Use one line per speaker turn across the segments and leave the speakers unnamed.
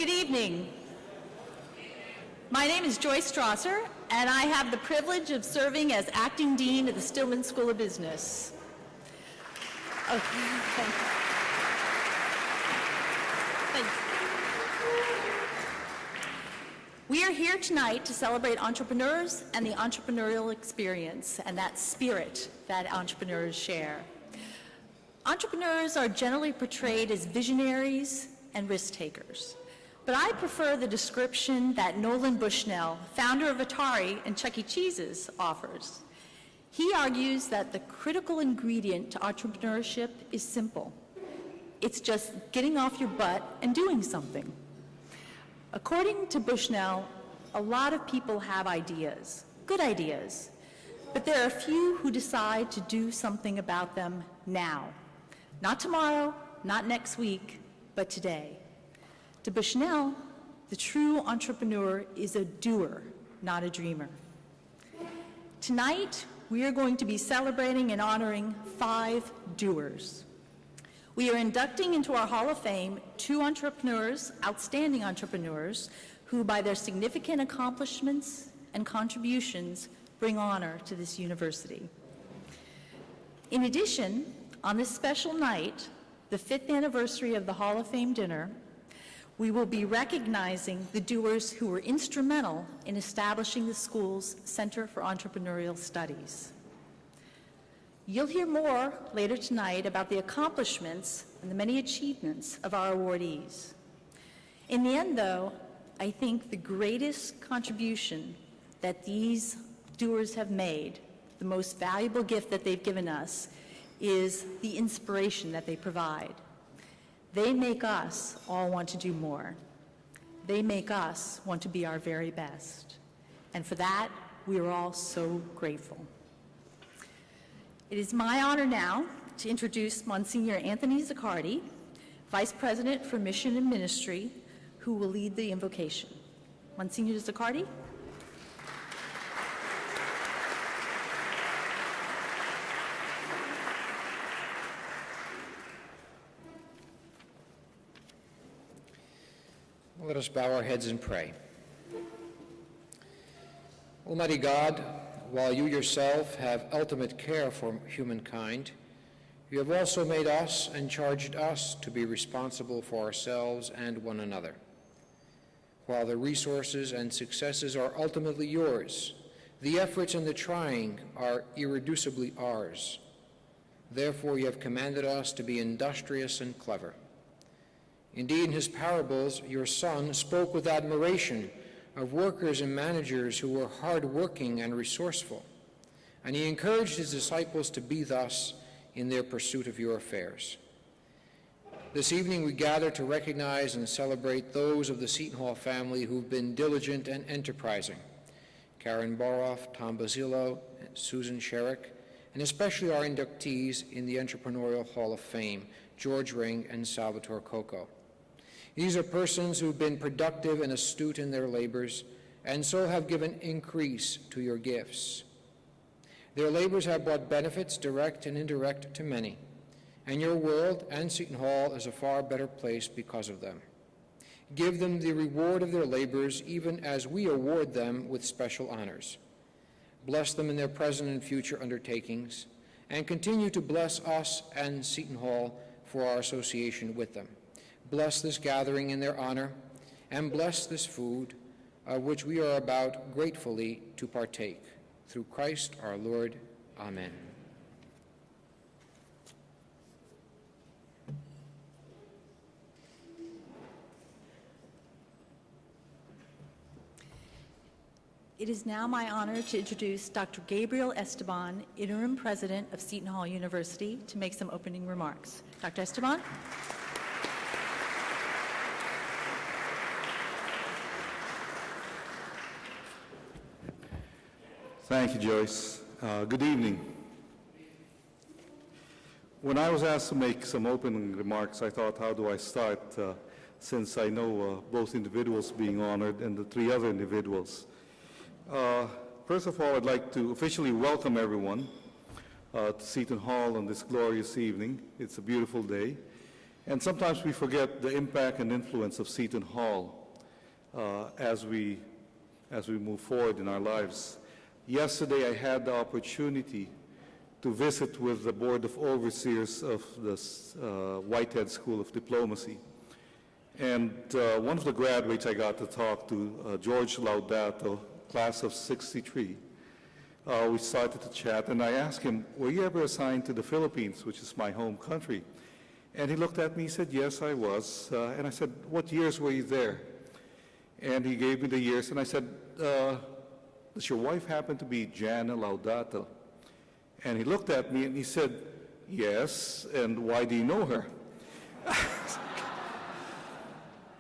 Good evening. My name is Joyce Strasser, and I have the privilege of serving as acting dean of the Stillman School of Business. Oh, thank you. Thanks. We are here tonight to celebrate entrepreneurs and the entrepreneurial experience and that spirit that entrepreneurs share. Entrepreneurs are generally portrayed as visionaries and risk takers. But I prefer the description that Nolan Bushnell, founder of Atari and Chuck E. Cheese's, offers. He argues that the critical ingredient to entrepreneurship is simple. It's just getting off your butt and doing something. According to Bushnell, a lot of people have ideas, good ideas, but there are few who decide to do something about them now. Not tomorrow, not next week, but today. To Bushnell, the true entrepreneur is a doer, not a dreamer. Tonight, we are going to be celebrating and honoring 5 doers. We are inducting into our Hall of Fame 2 entrepreneurs, outstanding entrepreneurs, who by their significant accomplishments and contributions bring honor to this university. In addition, on this special night, the 5th anniversary of the Hall of Fame dinner, we will be recognizing the doers who were instrumental in establishing the school's Center for Entrepreneurial Studies. You'll hear more later tonight about the accomplishments and the many achievements of our awardees. In the end, though, I think the greatest contribution that these doers have made, the most valuable gift that they've given us, is the inspiration that they provide. They make us all want to do more. They make us want to be our very best. And for that, we are all so grateful. It is my honor now to introduce Monsignor Anthony Zaccardi, Vice President for Mission and Ministry, who will lead the invocation. Monsignor Zaccardi.
Let us bow our heads and pray. Almighty God, while you yourself have ultimate care for humankind, you have also made us and charged us to be responsible for ourselves and one another. While the resources and successes are ultimately yours, the efforts and the trying are irreducibly ours. Therefore, you have commanded us to be industrious and clever. Indeed, in his parables, your Son spoke with admiration of workers and managers who were hard-working and resourceful, and he encouraged his disciples to be thus in their pursuit of your affairs. This evening we gather to recognize and celebrate those of the Seton Hall family who've been diligent and enterprising: Karen Boroff, Tom Basilo, Susan Scherreik, and especially our inductees in the Entrepreneurial Hall of Fame, George Ring and Salvatore Cocco. These are persons who've been productive and astute in their labors, and so have given increase to your gifts. Their labors have brought benefits, direct and indirect, to many, and your world and Seton Hall is a far better place because of them. Give them the reward of their labors, even as we award them with special honors. Bless them in their present and future undertakings, and continue to bless us and Seton Hall for our association with them. Bless this gathering in their honor, and bless this food, of which we are about gratefully to partake. Through Christ our Lord. Amen.
It is now my honor to introduce Dr. Gabriel Esteban, Interim President of Seton Hall University, to make some opening remarks. Dr. Esteban?
Thank you, Joyce. Good evening. When I was asked to make some opening remarks, I thought, how do I start, since I know both individuals being honored and the 3 other individuals. First of all, I'd like to officially welcome everyone to Seton Hall on this glorious evening. It's a beautiful day. And sometimes we forget the impact and influence of Seton Hall as we move forward in our lives. Yesterday, I had the opportunity to visit with the Board of Overseers of the Whitehead School of Diplomacy. And one of the graduates I got to talk to, George Laudato, class of '63, we started to chat, and I asked him, were you ever assigned to the Philippines, which is my home country? And he looked at me, he said, yes, I was. And I said, what years were you there? And he gave me the years, and I said, does your wife happen to be Jana Laudato? And he looked at me and he said, yes, and why do you know her?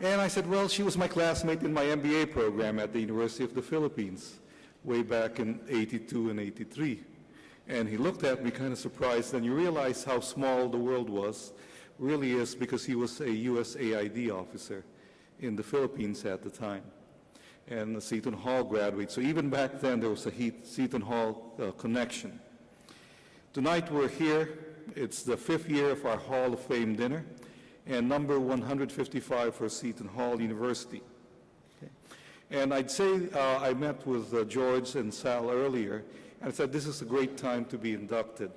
And I said, well, she was my classmate in my M.B.A. program at the University of the Philippines, way back in '82 and '83. And he looked at me kind of surprised, and you realize how small the world really is, because he was a USAID officer in the Philippines at the time, and a Seton Hall graduate. So even back then, there was a Seton Hall connection. Tonight we're here. It's the 5th year of our Hall of Fame dinner, and number 155 for Seton Hall University. Okay. And I'd say I met with George and Sal earlier, and I said this is a great time to be inducted.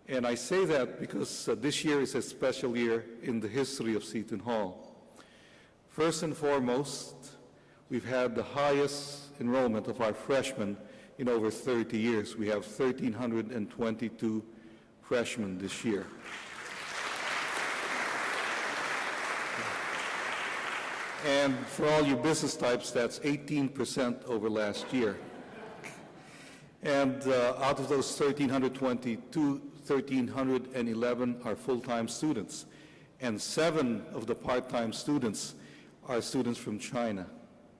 And I say that because this year is a special year in the history of Seton Hall. First and foremost, we've had the highest enrollment of our freshmen in over 30 years. We have 1,322 freshmen this year. And for all you business types, that's 18% over last year. And out of those 1,322, 1,311 are full-time students, and 7 of the part-time students are students from China.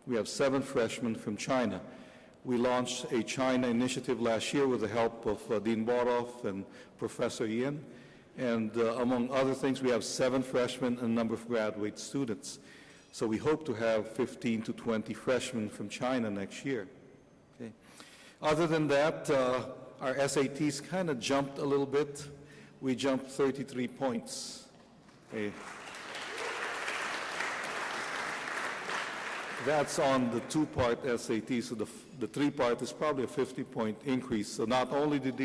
We have 7 freshmen from China. We launched a China initiative last year with the help of Dean Boroff and Professor Yin, and among other things, we have 7 freshmen and a number of graduate students. So we hope to have 15 to 20 freshmen from China next year. Okay. Other than that, our SATs kind of jumped a little bit. We jumped 33 points. Okay. That's on the 2-part SAT, so the 3-part is probably a 50-point increase. So not only did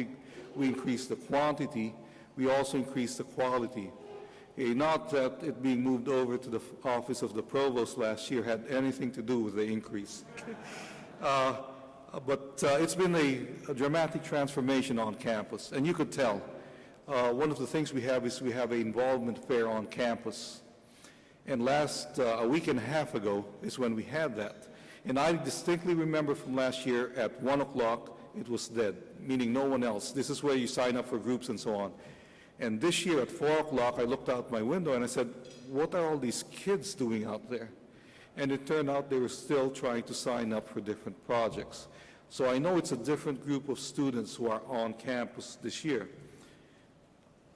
we increase the quantity, we also increased the quality. Not that it being moved over to the office of the provost last year had anything to do with the increase. But it's been a dramatic transformation on campus, and you could tell. One of the things we have is we have an involvement fair on campus. And a week and a half ago is when we had that. And I distinctly remember from last year at 1 o'clock, it was dead, meaning no one else. This is where you sign up for groups and so on. And this year at 4 o'clock, I looked out my window and I said, what are all these kids doing out there? And it turned out they were still trying to sign up for different projects. So I know it's a different group of students who are on campus this year.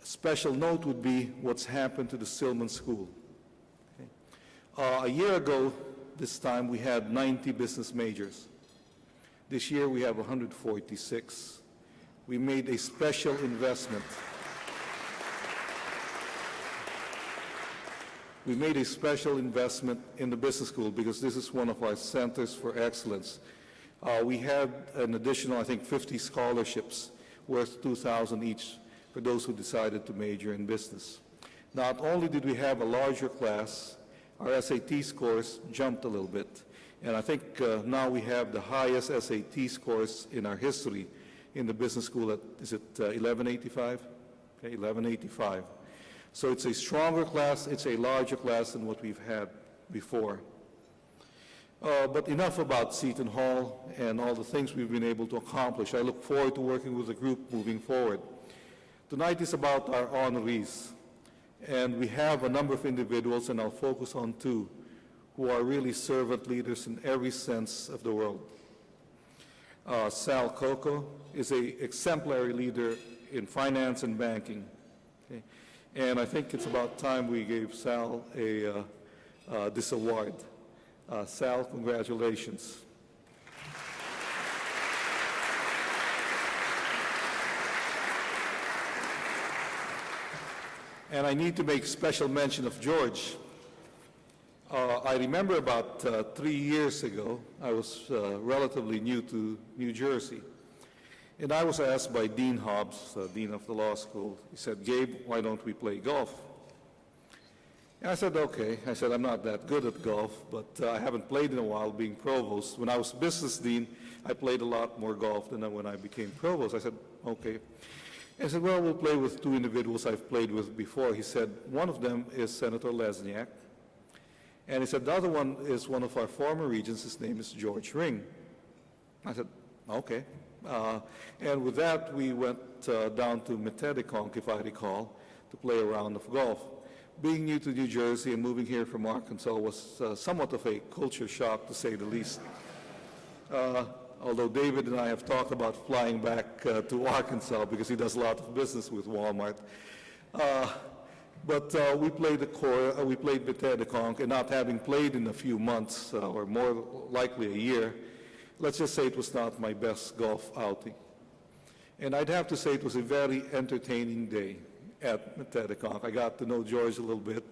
A special note would be what's happened to the Stillman School. Okay. A year ago, this time, we had 90 business majors. This year, we have 146. We made a special investment. We made a special investment in the business school because this is one of our centers for excellence. We had an additional, I think, 50 scholarships worth $2,000 each for those who decided to major in business. Not only did we have a larger class, our SAT scores jumped a little bit. And I think now we have the highest SAT scores in our history in the business school at, is it 1185? Okay, 1185. So it's a stronger class, it's a larger class than what we've had before. But enough about Seton Hall and all the things we've been able to accomplish. I look forward to working with the group moving forward. Tonight is about our honorees. And we have a number of individuals, and I'll focus on 2, who are really servant leaders in every sense of the word. Sal Cocco is an exemplary leader in finance and banking. Okay? And I think it's about time we gave Sal this award. Sal, congratulations. And I need to make special mention of George. I remember about 3 years ago, I was relatively new to New Jersey. And I was asked by Dean Hobbs, Dean of the law school, he said, "Gabe, why don't we play golf?" And I said, okay. I said, I'm not that good at golf, but I haven't played in a while being provost. When I was business dean, I played a lot more golf than when I became provost. I said, okay. And he said, well, we'll play with two individuals I've played with before. He said, one of them is Senator Lesniak. And he said, the other one is one of our former regents. His name is George Ring. I said, okay. And with that, we went down to Metedeconk, if I recall, to play a round of golf. Being new to New Jersey and moving here from Arkansas was somewhat of a culture shock, to say the least. Although David and I have talked about flying back to Arkansas because he does a lot of business with Walmart. But we played we played Metedeconk, and not having played in a few months, or more likely a year, let's just say it was not my best golf outing. And I'd have to say it was a very entertaining day at Metedeconk. I got to know George a little bit,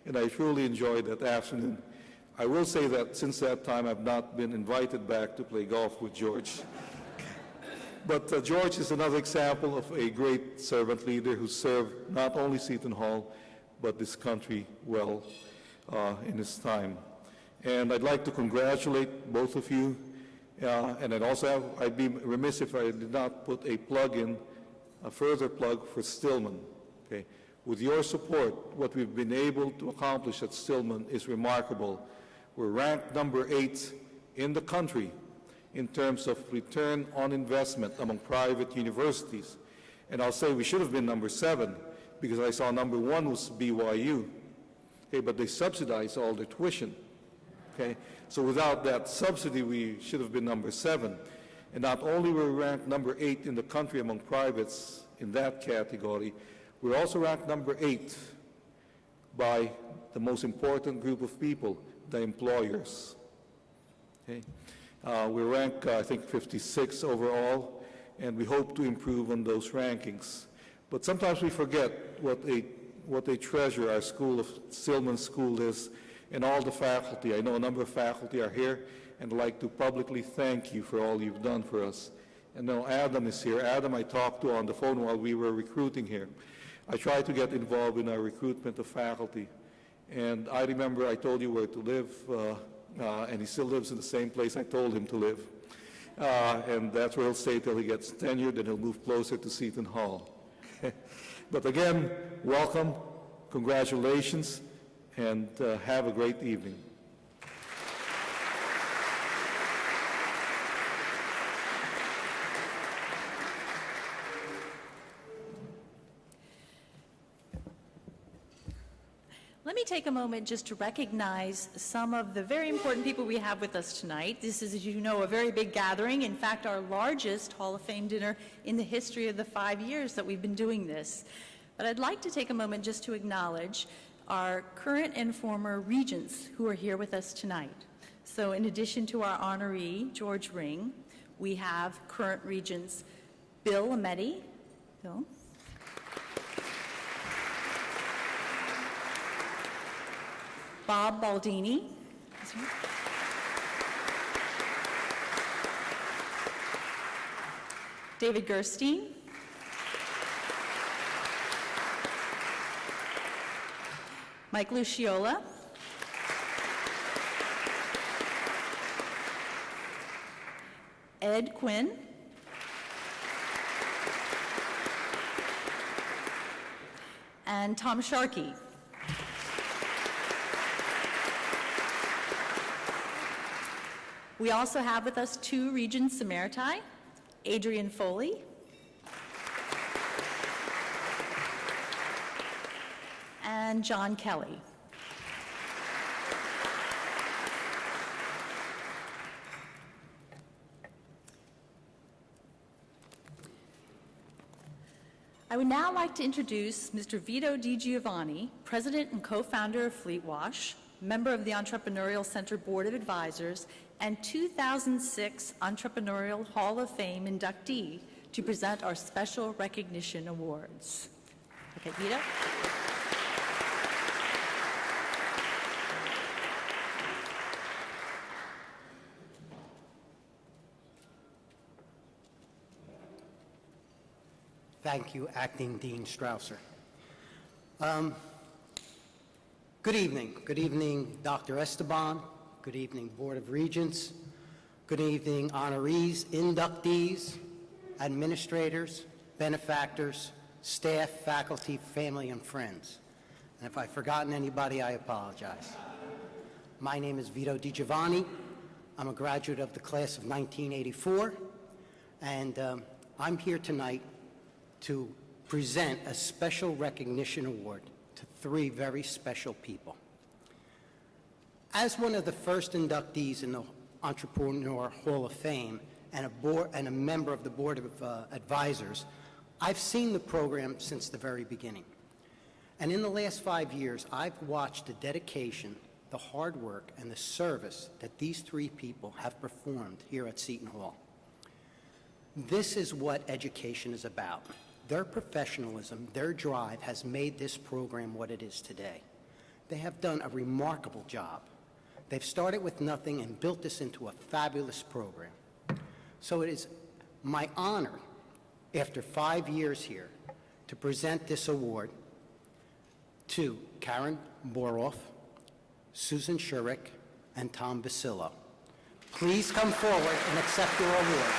and I truly enjoyed that afternoon. I will say that since that time, I've not been invited back to play golf with George. But George is another example of a great servant leader who served not only Seton Hall, but this country well in his time. And I'd like to congratulate both of you. And I'd be remiss if I did not put a plug in, a further plug for Stillman. Okay. With your support, what we've been able to accomplish at Stillman is remarkable. We're ranked number 8 in the country in terms of return on investment among private universities. And I'll say we should have been number 7 because I saw number 1 was BYU. Okay, but they subsidized all their tuition. Okay, so without that subsidy, we should have been number 7. And not only were we ranked number 8 in the country among privates in that category, we're also ranked number 8 by the most important group of people, the employers. Okay. We're ranked, I think, 56 overall, and we hope to improve on those rankings. But sometimes we forget what a treasure our school of Stillman School is, and all the faculty. I know a number of faculty are here, and I'd like to publicly thank you for all you've done for us. And now Adam is here. Adam I talked to on the phone while we were recruiting here. I tried to get involved in our recruitment of faculty. And I remember I told you where to live, and he still lives in the same place I told him to live. And that's where he'll stay till he gets tenured, and he'll move closer to Seton Hall. But again, welcome, congratulations, and have a great evening.
Let me take a moment just to recognize some of the very important people we have with us tonight. This is, as you know, a very big gathering. In fact, our largest Hall of Fame dinner in the history of the 5 years that we've been doing this. But I'd like to take a moment just to acknowledge our current and former regents who are here with us tonight. So in addition to our honoree, George Ring, we have current regents Bill Ametti. Bill. Bob Baldini. David Gerstein. Mike Luciola. Ed Quinn. And Tom Sharkey. We also have with us 2 Regents Emeriti, Adrian Foley and John Kelly. I would now like to introduce Mr. Vito Di Giovanni, President and co-founder of Fleet Wash, member of the Entrepreneurial Center Board of Advisors, and 2006 Entrepreneurial Hall of Fame inductee, to present our special recognition awards. Okay, Vito.
Thank you, Acting Dean Strausser. Good evening. Good evening, Dr. Esteban. Good evening, Board of Regents. Good evening, honorees, inductees, administrators, benefactors, staff, faculty, family, and friends. And if I've forgotten anybody, I apologize. My name is Vito DiGiovanni. I'm a graduate of the class of 1984, and I'm here tonight to present a special recognition award to 3 very special people. As one of the first inductees in the Entrepreneur Hall of Fame and a member of the Board of Advisors, I've seen the program since the very beginning. And in the last 5 years, I've watched the dedication, the hard work, and the service that these 3 people have performed here at Seton Hall. This is what education is about. Their professionalism, their drive has made this program what it is today. They have done a remarkable job. They've started with nothing and built this into a fabulous program. So it is my honor, after 5 years here, to present this award to Karen Boroff, Susan Scherreik, and Tom Basilo. Please come forward and accept your award.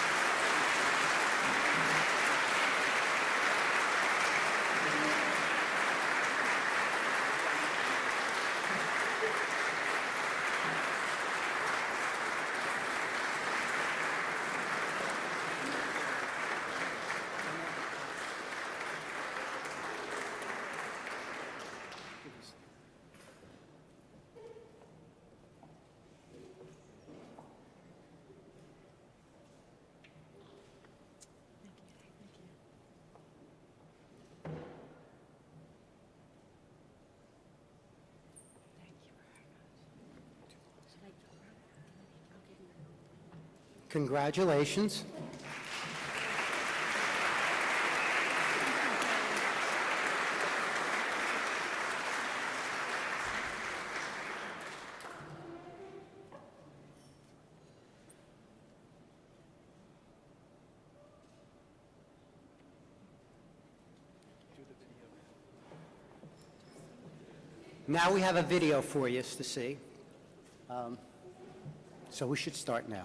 Congratulations. Now we have a video for you to see. So we should start now.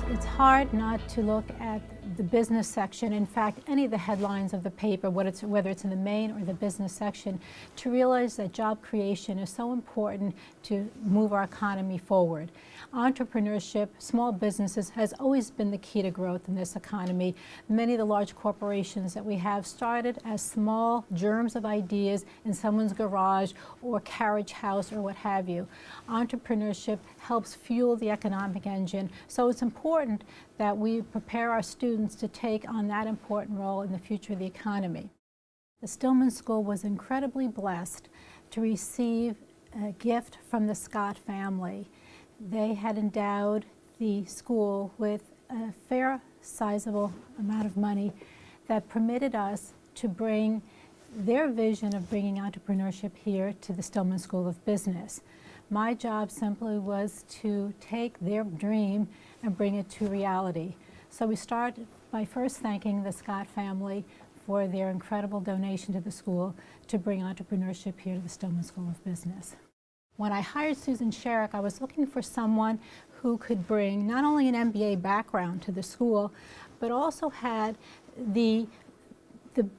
It's hard not to look at the business section, in fact, any of the headlines of the paper, whether it's in the main or the business section, to realize that job creation is so important to move our economy forward. Entrepreneurship, small businesses has always been the key to growth in this economy. Many of the large corporations that we have started as small germs of ideas in someone's garage or carriage house or what have you. Entrepreneurship helps fuel the economic engine, so it's important that we prepare our students to take on that important role in the future of the economy. The Stillman School was incredibly blessed to receive a gift from the Scott family. They had endowed the school with a fair, sizable amount of money that permitted us to bring their vision of bringing entrepreneurship here to the Stillman School of Business. My job simply was to take their dream and bring it to reality. So we started by first thanking the Scott family for their incredible donation to the school to bring entrepreneurship here to the Stillman School of Business. When I hired Susan Scherreik, I was looking for someone who could bring not only an M.B.A. background to the school, but also had the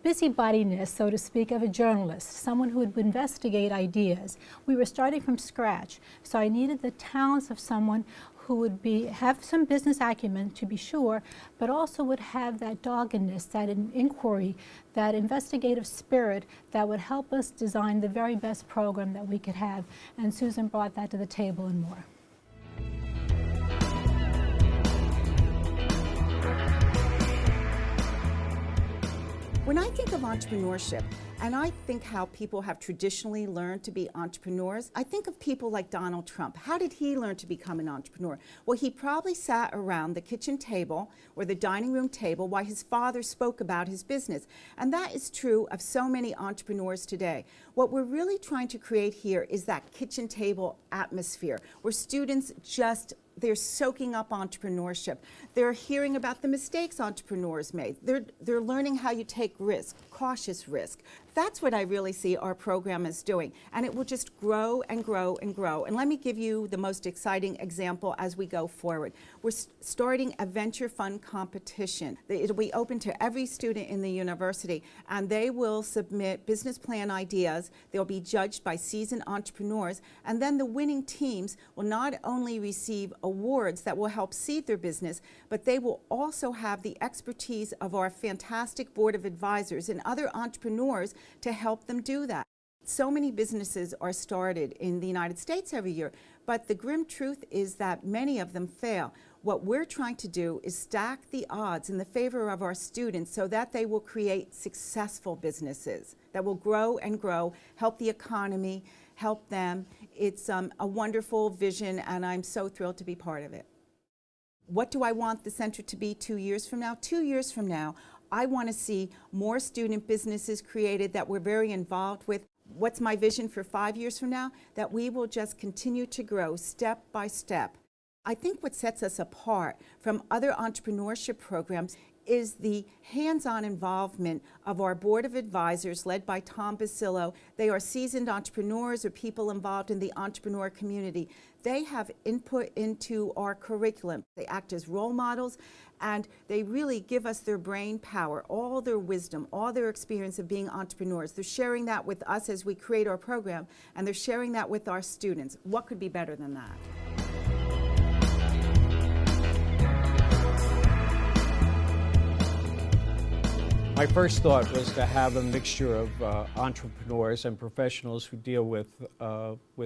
busybodiness, so to speak, of a journalist, someone who would investigate ideas. We were starting from scratch, so I needed the talents of someone who would have some business acumen, to be sure, but also would have that doggedness, that inquiry, that investigative spirit that would help us design the very best program that we could have. And Susan brought that to the table and more.
When I think of entrepreneurship, and I think how people have traditionally learned to be entrepreneurs, I think of people like Donald Trump. How did he learn to become an entrepreneur? Well, he probably sat around the kitchen table or the dining room table while his father spoke about his business. And that is true of so many entrepreneurs today. What we're really trying to create here is that kitchen table atmosphere where students they're soaking up entrepreneurship. They're hearing about the mistakes entrepreneurs made. They're learning how you take risk, cautious risk. That's what I really see our program is doing. And it will just grow and grow and grow. And let me give you the most exciting example as we go forward. We're starting a venture fund competition. It'll be open to every student in the university, and they will submit business plan ideas. They'll be judged by seasoned entrepreneurs, and then the winning teams will not only receive awards that will help seed their business, but they will also have the expertise of our fantastic board of advisors and other entrepreneurs to help them do that. So many businesses are started in the United States every year, but the grim truth is that many of them fail. What we're trying to do is stack the odds in the favor of our students so that they will create successful businesses that will grow and grow, help the economy, help them. It's a wonderful vision, and I'm so thrilled to be part of it. What do I want the center to be 2 years from now? 2 years from now, I want to see more student businesses created that we're very involved with. What's my vision for 5 years from now? That we will just continue to grow step by step. I think what sets us apart from other entrepreneurship programs is the hands-on involvement of our board of advisors led by Tom Basilo. They are seasoned entrepreneurs or people involved in the entrepreneur community. They have input into our curriculum. They act as role models, and they really give us their brain power, all their wisdom, all their experience of being entrepreneurs. They're sharing that with us as we create our program, and they're sharing that with our students. What could be better than that?
My first thought was to have a mixture of entrepreneurs and professionals who deal with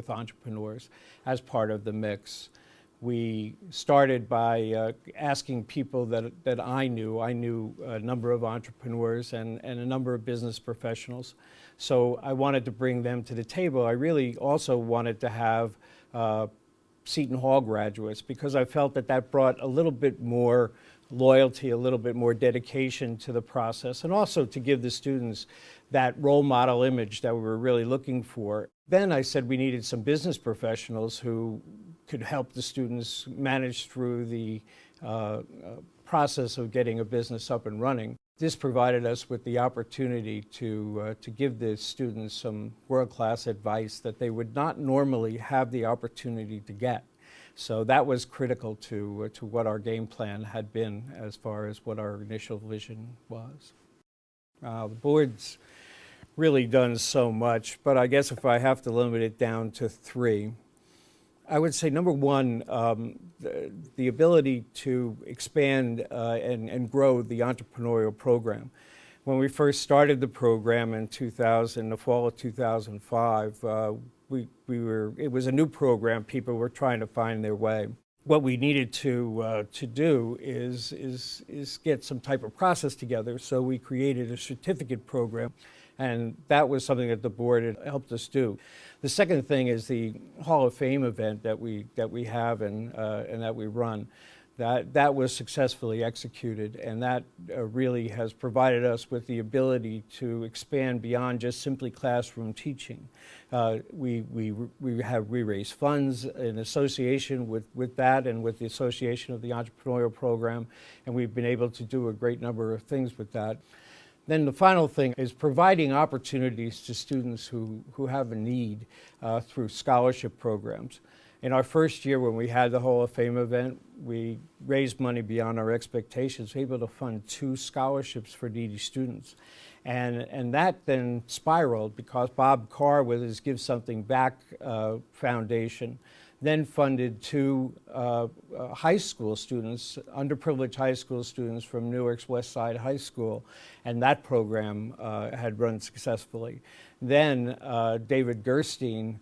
entrepreneurs as part of the mix. We started by asking people that I knew. I knew a number of entrepreneurs and a number of business professionals. So I wanted to bring them to the table. I really also wanted to have Seton Hall graduates because I felt that brought a little bit more loyalty, a little bit more dedication to the process, and also to give the students that role model image that we were really looking for. Then I said we needed some business professionals who could help the students manage through the process of getting a business up and running. This provided us with the opportunity to give the students some world-class advice that they would not normally have the opportunity to get. So that was critical to what our game plan had been as far as what our initial vision was. The board's really done so much, but I guess if I have to limit it down to three, I would say number one, the ability to expand and grow the entrepreneurial program. When we first started the program in the fall of 2005, it was a new program. People were trying to find their way. What we needed to do is get some type of process together. So we created a certificate program, and that was something that the board had helped us do. The second thing is the Hall of Fame event that we have and that we run. That was successfully executed, and that really has provided us with the ability to expand beyond just simply classroom teaching. We raise funds in association with that and with the Association of the Entrepreneurial Program, and we've been able to do a great number of things with that. Then the final thing is providing opportunities to students who have a need through scholarship programs. In our first year when we had the Hall of Fame event, we raised money beyond our expectations. We were able to fund 2 scholarships for needy students. And that then spiraled because Bob Carr with his Give Something Back Foundation then funded 2 high school students, underprivileged high school students from Newark's West Side High School, and that program had run successfully. Then David Gerstein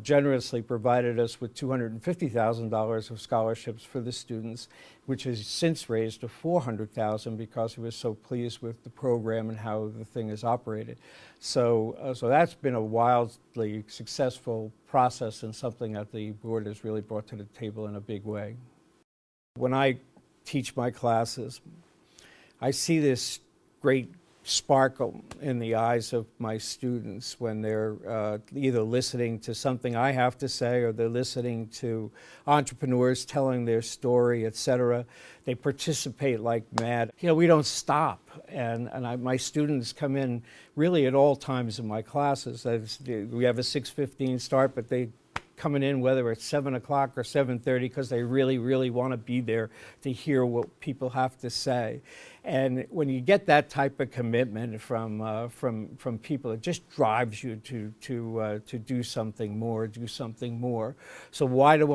generously provided us with $250,000 of scholarships for the students, which has since raised to $400,000 because he was so pleased with the program and how the thing is operated. So that's been a wildly successful process and something that the board has really brought to the table in a big way. When I teach my classes, I see this great sparkle in the eyes of my students when they're either listening to something I have to say or they're listening to entrepreneurs telling their story, etc. They participate like mad. You know, we don't stop, and my students come in really at all times in my classes. We have a 6:15 start, but they coming in whether it's 7 o'clock or 7:30 because they really want to be there to hear what people have to say. And when you get that type of commitment from people, it just drives you to do something more. So why do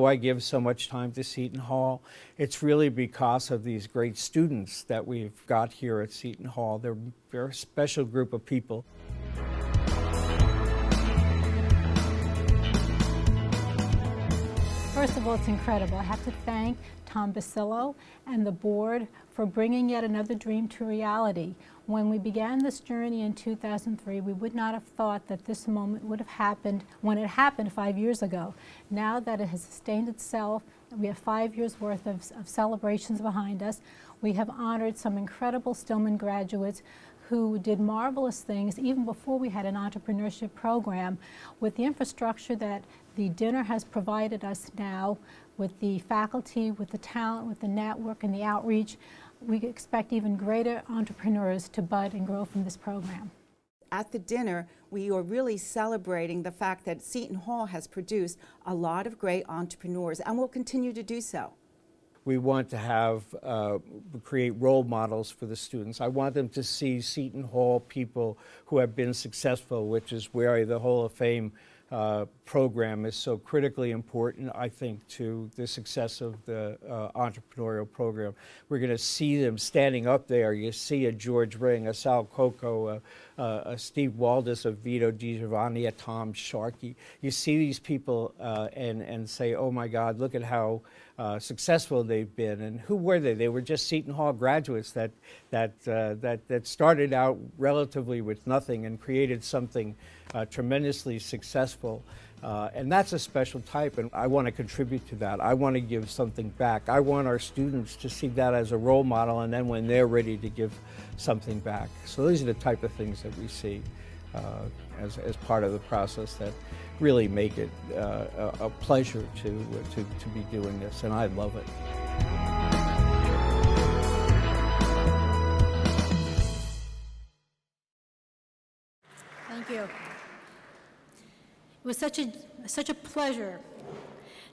I give so much time to Seton Hall? It's really because of these great students that we've got here at Seton Hall. They're a special group of people.
First of all, it's incredible. I have to thank Tom Basilo and the board for bringing yet another dream to reality. When we began this journey in 2003, we would not have thought that this moment would have happened when it happened 5 years ago. Now that it has sustained itself, we have 5 years worth of celebrations behind us. We have honored some incredible Stillman graduates who did marvelous things even before we had an entrepreneurship program. With the infrastructure that the dinner has provided us now, with the faculty, with the talent, with the network and the outreach, we expect even greater entrepreneurs to bud and grow from this program.
At the dinner, we are really celebrating the fact that Seton Hall has produced a lot of great entrepreneurs and will continue to do so.
We want to create role models for the students. I want them to see Seton Hall people who have been successful, which is where the Hall of Fame program is so critically important, I think, to the success of the entrepreneurial program. We're going to see them standing up there. You see a George Ring, a Sal Cocco, a Steve Waldis, a Vito DiGiovanni, a Tom Sharkey. You see these people and say, oh my God, look at how successful they've been. And who were they? They were just Seton Hall graduates that started out relatively with nothing and created something tremendously successful. And that's a special type, and I want to contribute to that. I want to give something back. I want our students to see that as a role model, and then when they're ready to give something back. So these are the type of things that we see as part of the process that really make it a pleasure to be doing this, and I love it.
Thank you. It was such a pleasure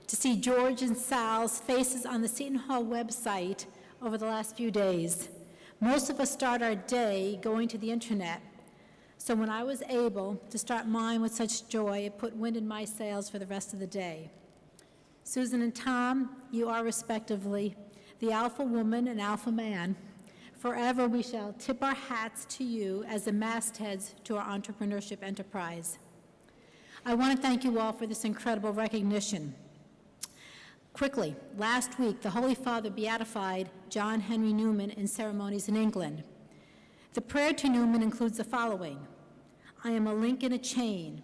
to see George and Sal's faces on the Seton Hall website over the last few days. Most of us start our day going to the internet. So when I was able to start mine with such joy, it put wind in my sails for the rest of the day. Susan and Tom, you are respectively the alpha woman and alpha man. Forever we shall tip our hats to you as the mastheads to our entrepreneurship enterprise. I want to thank you all for this incredible recognition. Quickly, last week, the Holy Father beatified John Henry Newman in ceremonies in England. The prayer to Newman includes the following: I am a link in a chain,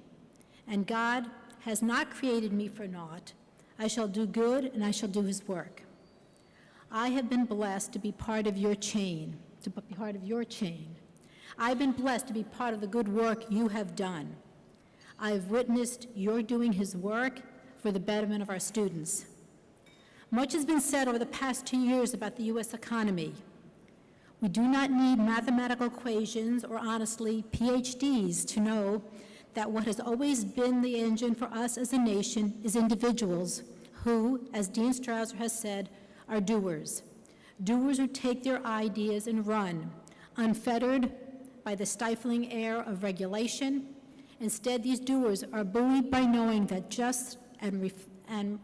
and God has not created me for naught. I shall do good, and I shall do his work. I have been blessed to be part of your chain, I've been blessed to be part of the good work you have done. I've witnessed your doing his work for the betterment of our students. Much has been said over the past 2 years about the U.S. economy. We do not need mathematical equations or, honestly, Ph.D.s to know that what has always been the engine for us as a nation is individuals who, as Dean Strauser has said, are doers. Doers who take their ideas and run, unfettered by the stifling air of regulation. Instead, these doers are buoyed by knowing that just and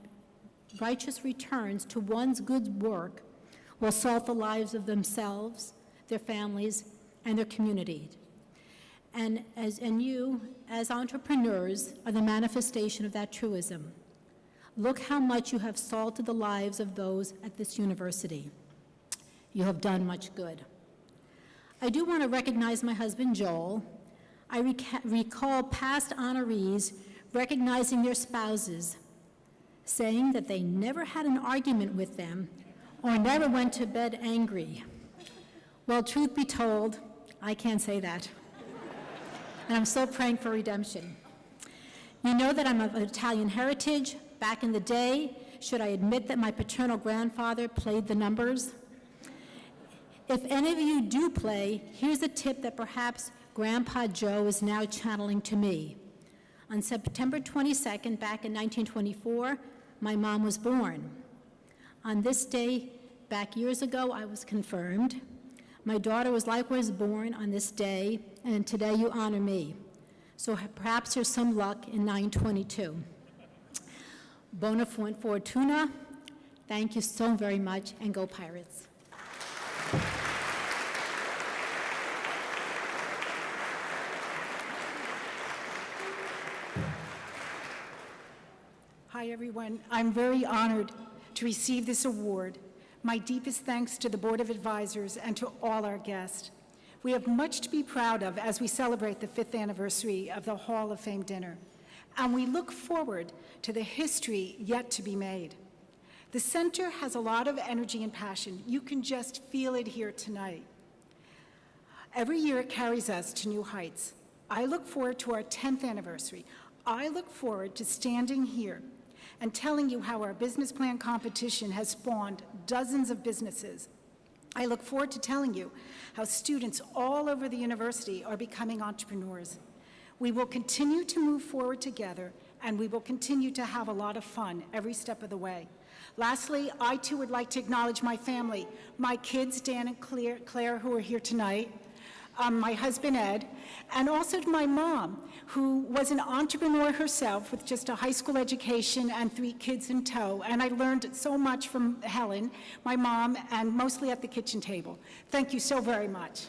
righteous returns to one's good work will salt the lives of themselves, their families, and their community.
and you, as entrepreneurs, are the manifestation of that truism. Look how much you have salted the lives of those at this university. You have done much good. I do want to recognize my husband, Joel. I recall past honorees recognizing their spouses, saying that they never had an argument with them or never went to bed angry. Well, truth be told, I can't say that. And I'm still praying for redemption. You know that I'm of Italian heritage. Back in the day, should I admit that my paternal grandfather played the numbers? If any of you do play, here's a tip that perhaps Grandpa Joe is now channeling to me. On September 22nd, back in 1924, my mom was born. On this day, back years ago, I was confirmed. My daughter was likewise born on this day, and today you honor me. So perhaps there's some luck in 922. Bona fortuna, thank you so very much, and go Pirates.
Hi, everyone. I'm very honored to receive this award. My deepest thanks to the Board of Advisors and to all our guests. We have much to be proud of as we celebrate the 5th anniversary of the Hall of Fame dinner, and we look forward to the history yet to be made. The center has a lot of energy and passion. You can just feel it here tonight. Every year it carries us to new heights. I look forward to our 10th anniversary. I look forward to standing here and telling you how our business plan competition has spawned dozens of businesses. I look forward to telling you how students all over the university are becoming entrepreneurs. We will continue to move forward together, and we will continue to have a lot of fun every step of the way. Lastly, I too would like to acknowledge my family, my kids, Dan and Claire, who are here tonight, my husband, Ed, and also to my mom, who was an entrepreneur herself with just a high school education and 3 kids in tow. And I learned so much from Helen, my mom, and mostly at the kitchen table. Thank you so very much.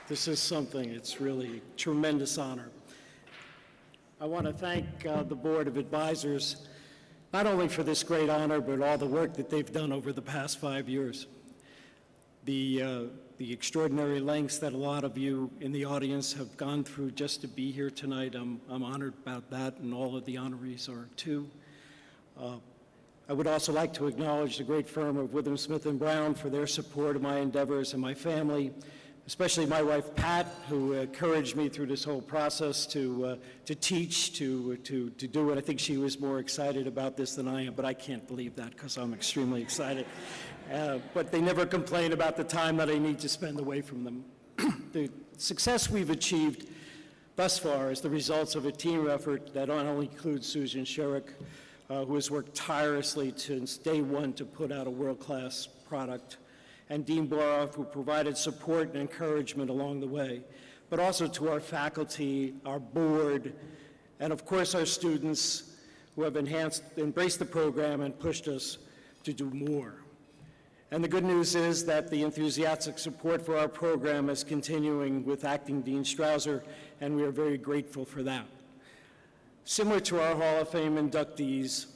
This is something, it's really a tremendous honor. I want to thank the Board of Advisors, not only for this great honor, but all the work that they've done over the past 5 years. The extraordinary lengths that a lot of you in the audience have gone through just to be here tonight, I'm honored about that, and all of the honorees are too. I would also like to acknowledge the great firm of Witham Smith & Brown for their support of my endeavors and my family, especially my wife, Pat, who encouraged me through this whole process to teach, to do it. I think she was more excited about this than I am, but I can't believe that because I'm extremely excited. But they never complain about the time that I need to spend away from them. The success we've achieved thus far is the results of a team effort that not only includes Susan Scherreik, who has worked tirelessly since day one to put out a world-class product, and Dean Boroff, who provided support and encouragement along the way, but also to our faculty, our board, and of course our students who have embraced the program and pushed us to do more. And the good news is that the enthusiastic support for our program is continuing with Acting Dean Strouser, and we are very grateful for that. Similar to our Hall of Fame inductees,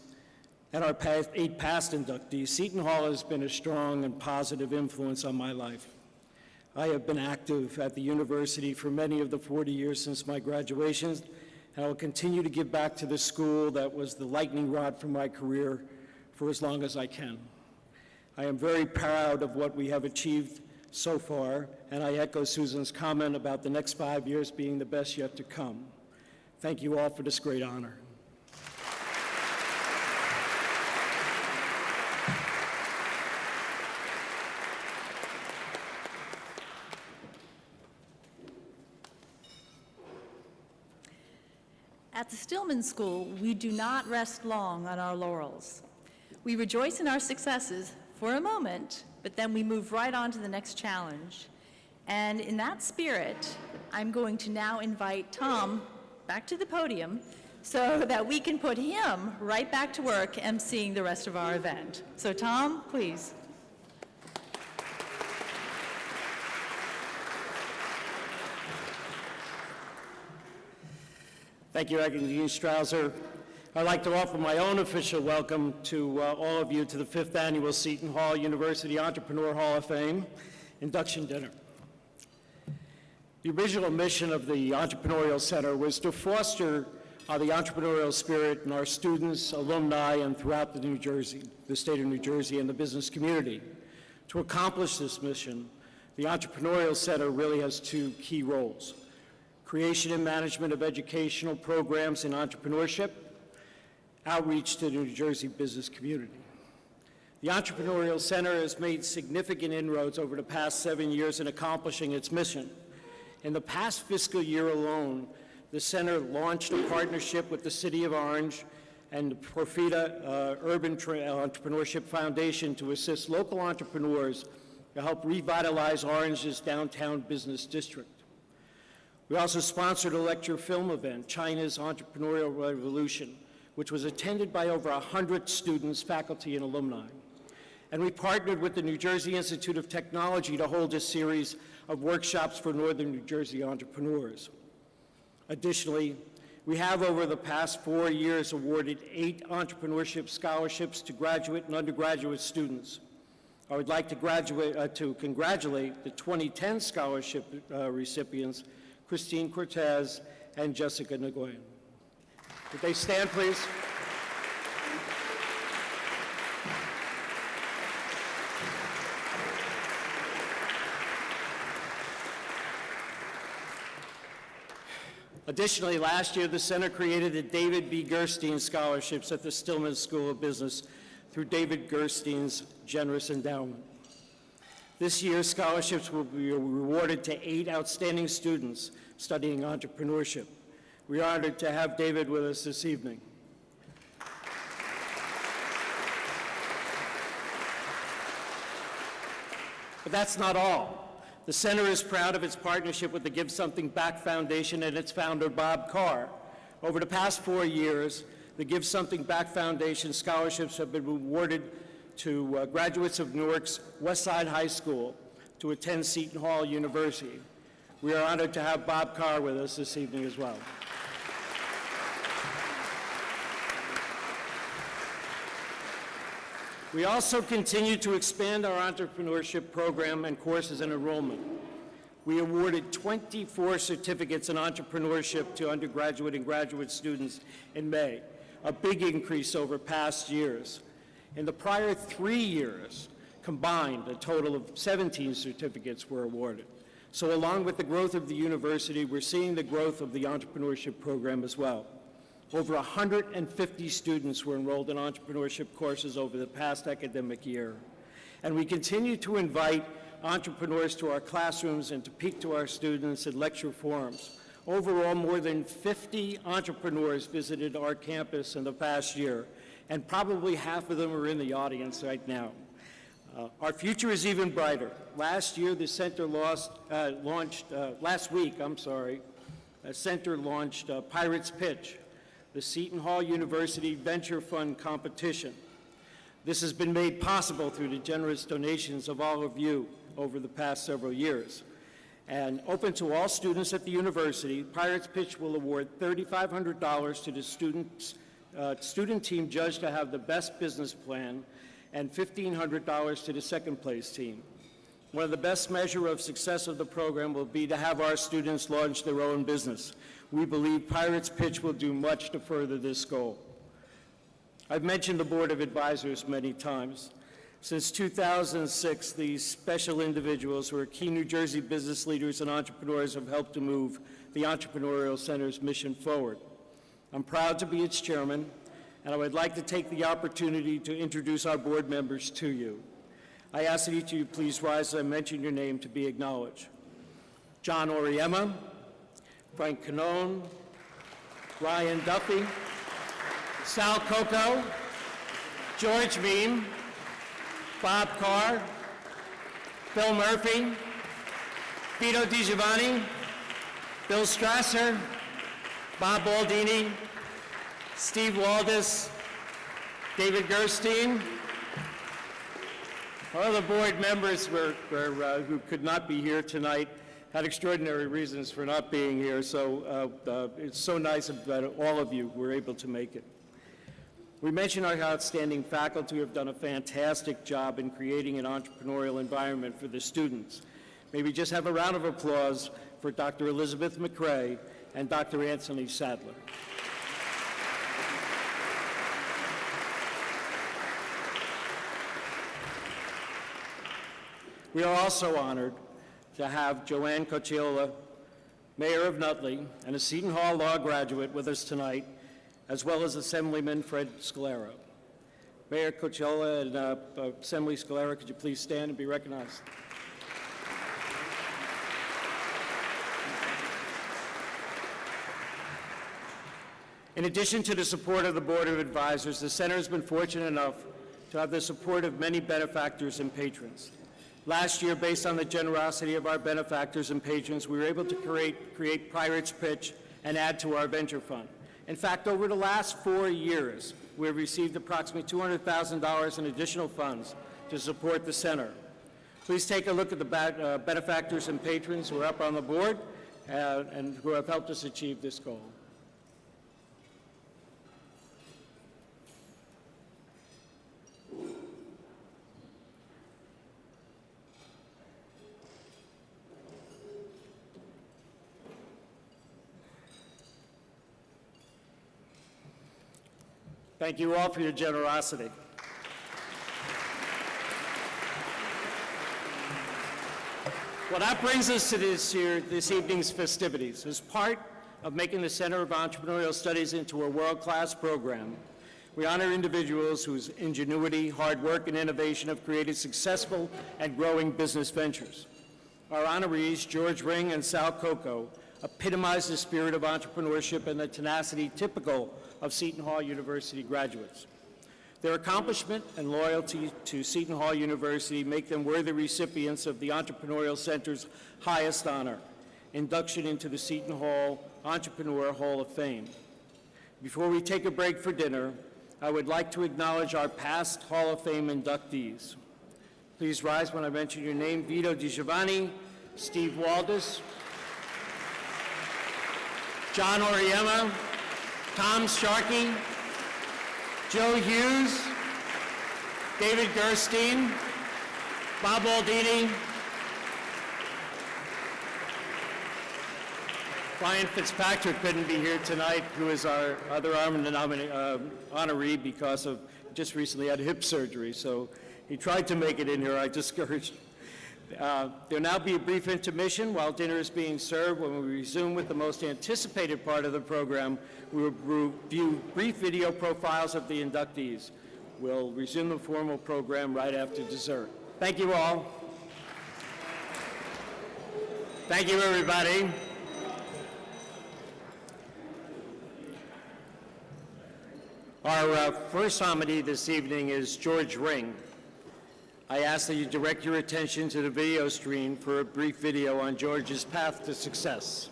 and our 8 past inductees, Seton Hall has been a strong and positive influence on my life. I have been active at the university for many of the 40 years since my graduation, and I will continue to give back to the school that was the lightning rod for my career for as long as I can. I am very proud of what we have achieved so far, and I echo Susan's comment about the next 5 years being the best yet to come. Thank you all for this great honor.
At the Stillman School, we do not rest long on our laurels. We rejoice in our successes for a moment, but then we move right on to the next challenge. And in that spirit, I'm going to now invite Tom back to the podium so that we can put him right back to work emceeing the rest of our event. So Tom, please.
Thank you, Acting Dean Strauser. I'd like to offer my own official welcome to all of you to the 5th Annual Seton Hall University Entrepreneur Hall of Fame induction dinner. The original mission of the Entrepreneurial Center was to foster the entrepreneurial spirit in our students, alumni, and throughout the state of New Jersey, and the business community. To accomplish this mission, the Entrepreneurial Center really has two key roles: creation and management of educational programs in entrepreneurship, outreach to the New Jersey business community. The Entrepreneurial Center has made significant inroads over the past 7 years in accomplishing its mission. In the past fiscal year alone, the center launched a partnership with the City of Orange and the Profita Urban Entrepreneurship Foundation to assist local entrepreneurs to help revitalize Orange's downtown business district. We also sponsored a lecture film event, China's Entrepreneurial Revolution, which was attended by over 100 students, faculty, and alumni. And we partnered with the New Jersey Institute of Technology to hold a series of workshops for Northern New Jersey entrepreneurs. Additionally, we have over the past 4 years awarded 8 entrepreneurship scholarships to graduate and undergraduate students. I would like to congratulate the 2010 scholarship recipients, Christine Cortez and Jessica Nguyen. Would they stand, please? Additionally, last year, the center created the David B. Gerstein Scholarships at the Stillman School of Business through David Gerstein's generous endowment. This year, scholarships will be awarded to 8 outstanding students studying entrepreneurship. We are honored to have David with us this evening. But that's not all. The center is proud of its partnership with the Give Something Back Foundation and its founder, Bob Carr. Over the past 4 years, the Give Something Back Foundation scholarships have been awarded to graduates of Newark's Westside High School to attend Seton Hall University. We are honored to have Bob Carr with us this evening as well. We also continue to expand our entrepreneurship program and courses and enrollment. We awarded 24 certificates in entrepreneurship to undergraduate and graduate students in May, a big increase over past years. In the prior 3 years, combined, a total of 17 certificates were awarded. So along with the growth of the university, we're seeing the growth of the entrepreneurship program as well. Over 150 students were enrolled in entrepreneurship courses over the past academic year. And we continue to invite entrepreneurs to our classrooms and to speak to our students at lecture forums. Overall, more than 50 entrepreneurs visited our campus in the past year, and probably half of them are in the audience right now. Our future is even brighter. Last week, the center launched Pirates Pitch, the Seton Hall University Venture Fund competition. This has been made possible through the generous donations of all of you over the past several years. And open to all students at the university, Pirates Pitch will award $3,500 to the student team judged to have the best business plan, and $1,500 to the second place team. One of the best measure of success of the program will be to have our students launch their own business. We believe Pirates Pitch will do much to further this goal. I've mentioned the Board of Advisors many times. Since 2006, these special individuals who are key New Jersey business leaders and entrepreneurs have helped to move the Entrepreneurial Center's mission forward. I'm proud to be its chairman, and I would like to take the opportunity to introduce our board members to you. I ask that each of you please rise as I mention your name to be acknowledged. John Oriema, Frank Canone, Ryan Duffy, Sal Cocco, George Beam, Bob Carr, Bill Murphy, Vito DiGiovanni, Bill Strasser, Bob Baldini, Steve Waldis, David Gerstein. Our other board members who could not be here tonight had extraordinary reasons for not being here, so it's so nice that all of you were able to make it. We mentioned our outstanding faculty who have done a fantastic job in creating an entrepreneurial environment for the students. May we just have a round of applause for Dr. Elizabeth McRae and Dr. Anthony Sadler. We are also honored to have Joanne Cocciola, Mayor of Nutley, and a Seton Hall Law graduate with us tonight, as well as Assemblyman Fred Scalera. Mayor Cocciola and Assembly Scalera, could you please stand and be recognized? In addition to the support of the Board of Advisors, the Center has been fortunate enough to have the support of many benefactors and patrons. Last year, based on the generosity of our benefactors and patrons, we were able to create Pirates Pitch and add to our venture fund. In fact, over the last 4 years, we have received approximately $200,000 in additional funds to support the center. Please take a look at the benefactors and patrons who are up on the board and who have helped us achieve this goal. Thank you all for your generosity. Well, that brings us to this evening's festivities. As part of making the Center of Entrepreneurial Studies into a world-class program, we honor individuals whose ingenuity, hard work, and innovation have created successful and growing business ventures. Our honorees, George Ring and Sal Cocco, epitomize the spirit of entrepreneurship and the tenacity typical of Seton Hall University graduates. Their accomplishment and loyalty to Seton Hall University make them worthy recipients of the Entrepreneurial Center's highest honor, induction into the Seton Hall Entrepreneur Hall of Fame. Before we take a break for dinner, I would like to acknowledge our past Hall of Fame inductees. Please rise when I mention your name. Vito DiGiovanni, Steve Waldis, John Oriema, Tom Sharkey, Joe Hughes, David Gerstein, Bob Aldini, Brian Fitzpatrick couldn't be here tonight, who is our other honoree because of just recently had hip surgery, so he tried to make it in here. I discouraged him. There'll now be a brief intermission while dinner is being served. When we resume with the most anticipated part of the program, we will review brief video profiles of the inductees. We'll resume the formal program right after dessert. Thank you all. Thank you, everybody. Our first honoree this evening is George Ring. I ask that you direct your attention to the video screen for a brief video on George's path to success.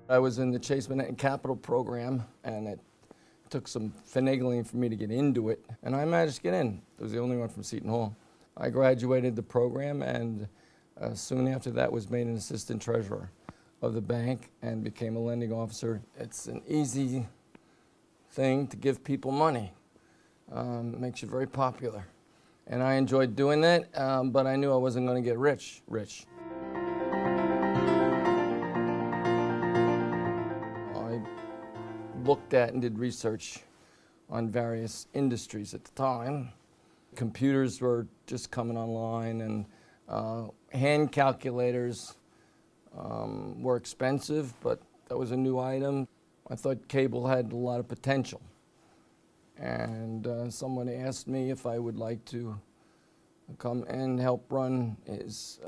I was in the Chase Manhattan Capital program, and it took some finagling for me to get into it, and I managed to get in. I was the only one from Seton Hall. I graduated the program, and soon after that was made an assistant treasurer of the bank and became a lending officer. It's an easy thing to give people money. It makes you very popular. And I enjoyed doing that, but I knew I wasn't going to get rich. I looked at and did research on various industries at the time. Computers were just coming online, and hand calculators were expensive, but that was a new item. I thought cable had a lot of potential. And someone asked me if I would like to come and help run his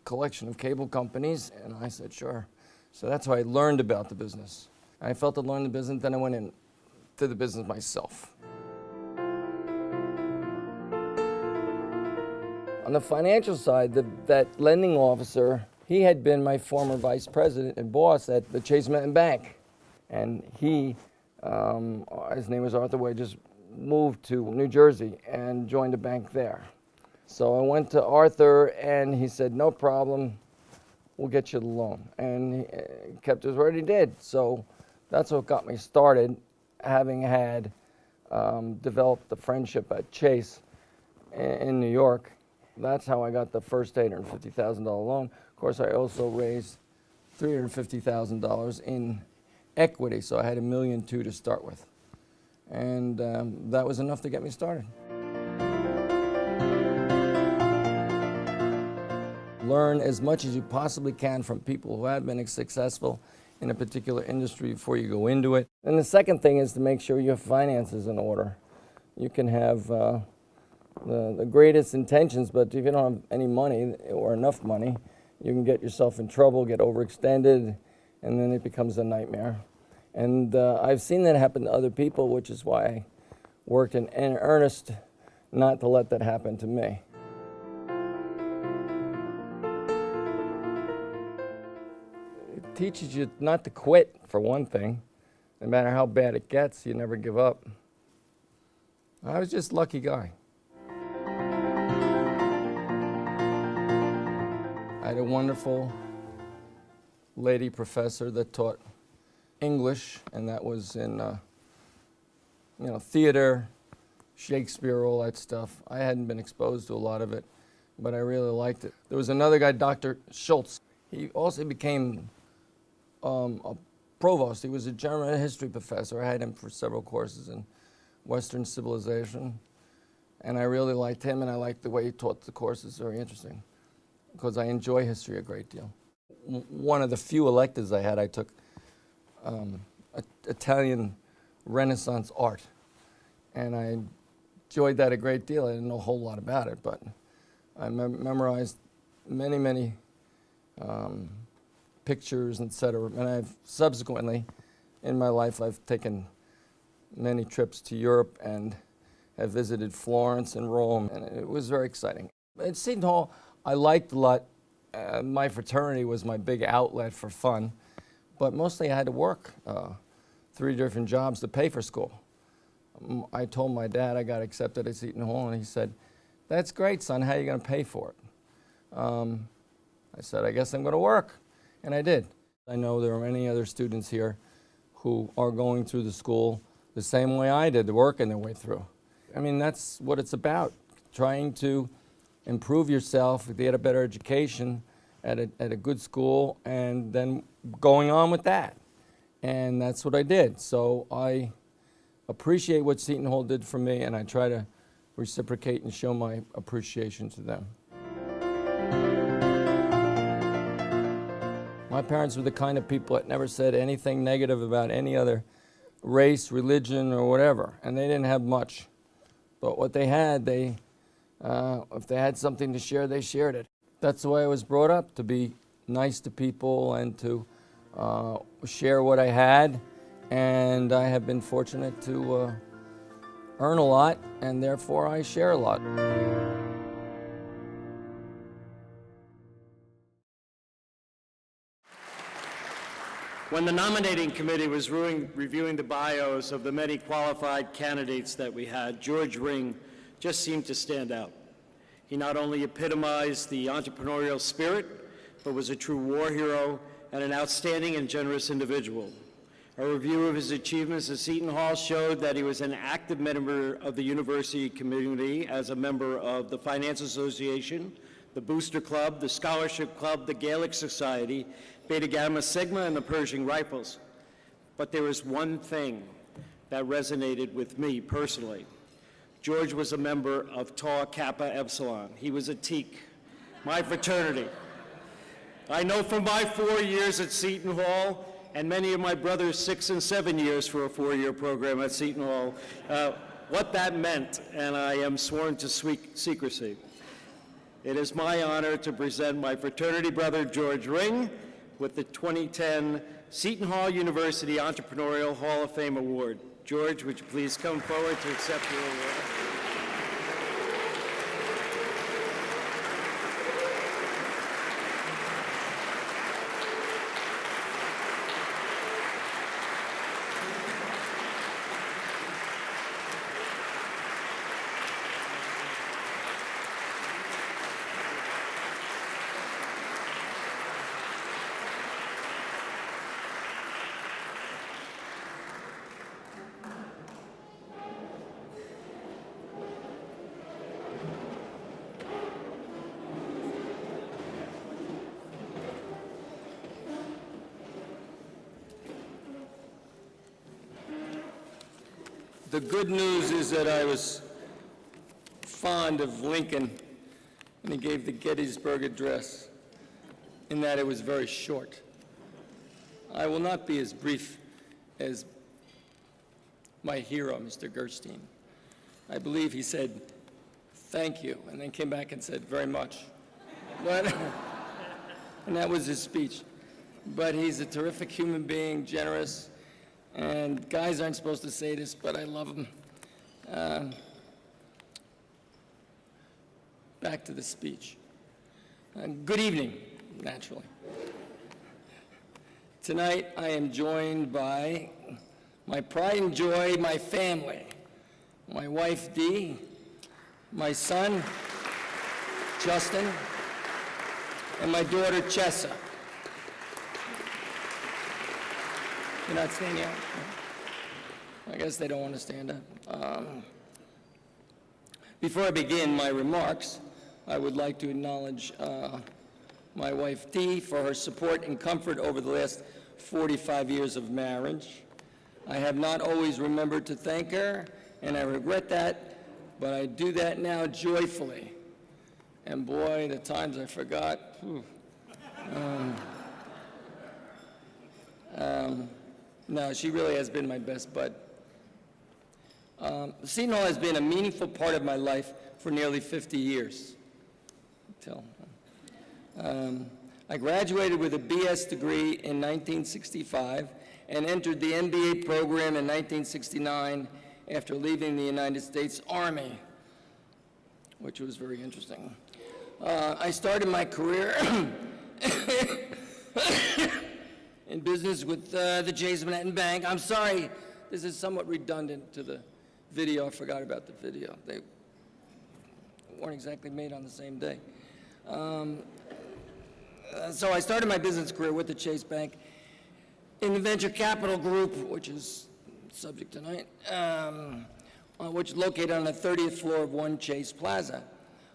collection of cable companies, and I said, sure. So that's how I learned about the business. I felt to learn the business, then I went into the business myself. On the financial side, that lending officer, he had been my former vice president and boss at the Chase Manhattan Bank. And he, his name was Arthur Wade, just moved to New Jersey and joined a bank there. So I went to Arthur and he said, no problem, we'll get you the loan. And he kept his word, he did. So that's what got me started, having had developed the friendship at Chase in New York. That's how I got the first $850,000 loan. Of course, I also raised $350,000 in equity, so I had $1.2 million to start with. And that was enough to get me started. Learn as much as you possibly can from people who have been successful in a particular industry before you go into it. And the second thing is to make sure your finances in order. You can have the greatest intentions, but if you don't have any money or enough money, you can get yourself in trouble, get overextended, and then it becomes a nightmare. And I've seen that happen to other people, which is why I worked in earnest not to let that happen to me. It teaches you not to quit, for one thing. No matter how bad it gets, you never give up. I was just a lucky guy. I had a wonderful lady professor that taught English, and that was in theater, Shakespeare, all that stuff. I hadn't been exposed to a lot of it, but I really liked it. There was another guy, Dr. Schultz. He also became a provost. He was a German history professor. I had him for several courses in Western civilization, and I really liked him, and I liked the way he taught the courses. Very interesting, because I enjoy history a great deal. One of the few electives I had, I took Italian Renaissance art, and I enjoyed that a great deal. I didn't know a whole lot about it, but I memorized many pictures, etc. And I've subsequently, in my life, I've taken many trips to Europe and have visited Florence and Rome, and it was very exciting. At Seton Hall, I liked a lot. My fraternity was my big outlet for fun, but mostly I had to work 3 different jobs to pay for school. I told my dad I got accepted at Seton Hall, and he said, "That's great, son, how are you going to pay for it?" I said, "I guess I'm going to work," and I did. I know there are many other students here who are going through the school the same way I did, working their way through. I mean, that's what it's about, trying to improve yourself, get a better education at a good school, and then going on with that. And that's what I did. So I appreciate what Seton Hall did for me, and I try to reciprocate and show my appreciation to them. My parents were the kind of people that never said anything negative about any other race, religion, or whatever, and they didn't have much. But what they had, if they had something to share, they shared it. That's the way I was brought up, to be nice to people and to share what I had. And I have been fortunate to earn a lot, and therefore I share a lot.
When the nominating committee was reviewing the bios of the many qualified candidates that we had, George Ring just seemed to stand out. He not only epitomized the entrepreneurial spirit, but was a true war hero and an outstanding and generous individual. A review of his achievements at Seton Hall showed that he was an active member of the university community as a member of the Finance Association, the Booster Club, the Scholarship Club, the Gaelic Society, Beta Gamma Sigma, and the Pershing Rifles. But there was one thing that resonated with me personally. George was a member of Tau Kappa Epsilon. He was a Teak, my fraternity. I know from my 4 years at Seton Hall, and many of my brothers' 6 and 7 years for a 4-year program at Seton Hall, what that meant, and I am sworn to secrecy. It is my honor to present my fraternity brother, George Ring, with the 2010 Seton Hall University Entrepreneurial Hall of Fame Award. George, would you please come forward to accept your award?
The good news is that I was fond of Lincoln when he gave the Gettysburg Address, in that it was very short. I will not be as brief as my hero, Mr. Gerstein. I believe he said, "Thank you," and then came back and said, "Very much." But, and that was his speech. But he's a terrific human being, generous, and guys aren't supposed to say this, but I love him. Back to the speech. Good evening, naturally. Tonight I am joined by my pride and joy, my family, my wife Dee, my son Justin, and my daughter Chessa. You're not standing up? I guess they don't want to stand up. Before I begin my remarks, I would like to acknowledge my wife Dee for her support and comfort over the last 45 years of marriage. I have not always remembered to thank her, and I regret that, but I do that now joyfully. And boy, the times I forgot. No, she really has been my best bud. Seton Hall has been a meaningful part of my life for nearly 50 years. I graduated with a B.S. degree in 1965 and entered the M.B.A. program in 1969 after leaving the United States Army, which was very interesting. I started my career in business with the Chase Manhattan Bank. I'm sorry, this is somewhat redundant to the video. I forgot about the video. They weren't exactly made on the same day. So I started my business career with the Chase Bank in the venture capital group, which is subject tonight, which is located on the 30th floor of One Chase Plaza.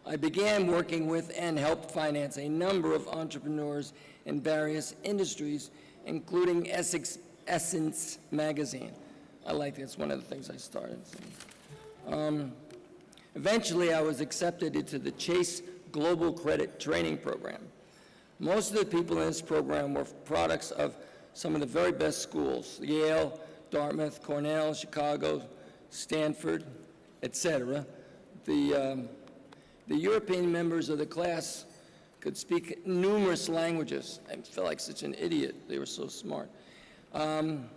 I began working with and helped finance a number of entrepreneurs in various industries, including Essence magazine. I like it. It's one of the things I started. Eventually, I was accepted into the Chase Global Credit Training Program. Most of the people in this program were products of some of the very best schools: Yale, Dartmouth, Cornell, Chicago, Stanford, etc. The European members of the class could speak numerous languages. I felt like such an idiot. They were so smart. 1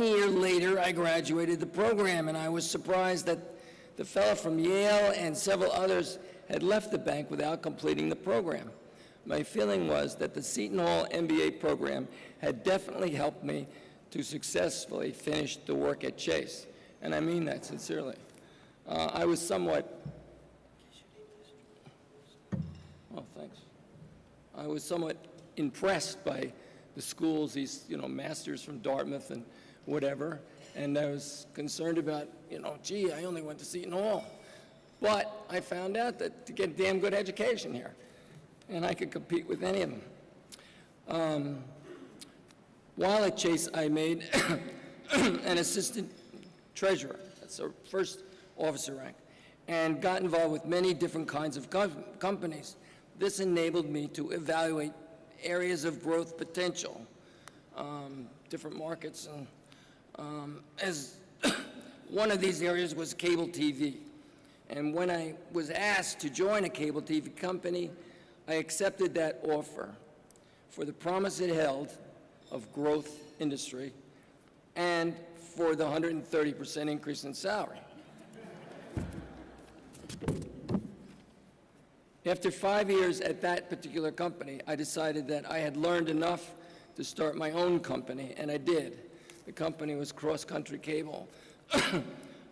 year later, I graduated the program, and I was surprised that the fellow from Yale and several others had left the bank without completing the program. My feeling was that the Seton Hall M.B.A. program had definitely helped me to successfully finish the work at Chase, and I mean that sincerely. I was somewhat, oh, thanks. I was somewhat impressed by the schools, these, masters from Dartmouth and whatever, and I was concerned about, gee, I only went to Seton Hall. But I found out that to get a damn good education here, and I could compete with any of them. While at Chase, I made an assistant treasurer. That's our first officer rank, and got involved with many different kinds of companies. This enabled me to evaluate areas of growth potential, different markets, and as one of these areas was cable TV. And when I was asked to join a cable TV company, I accepted that offer for the promise it held of growth industry and for the 130% increase in salary. After 5 years at that particular company, I decided that I had learned enough to start my own company, and I did. The company was Cross Country Cable.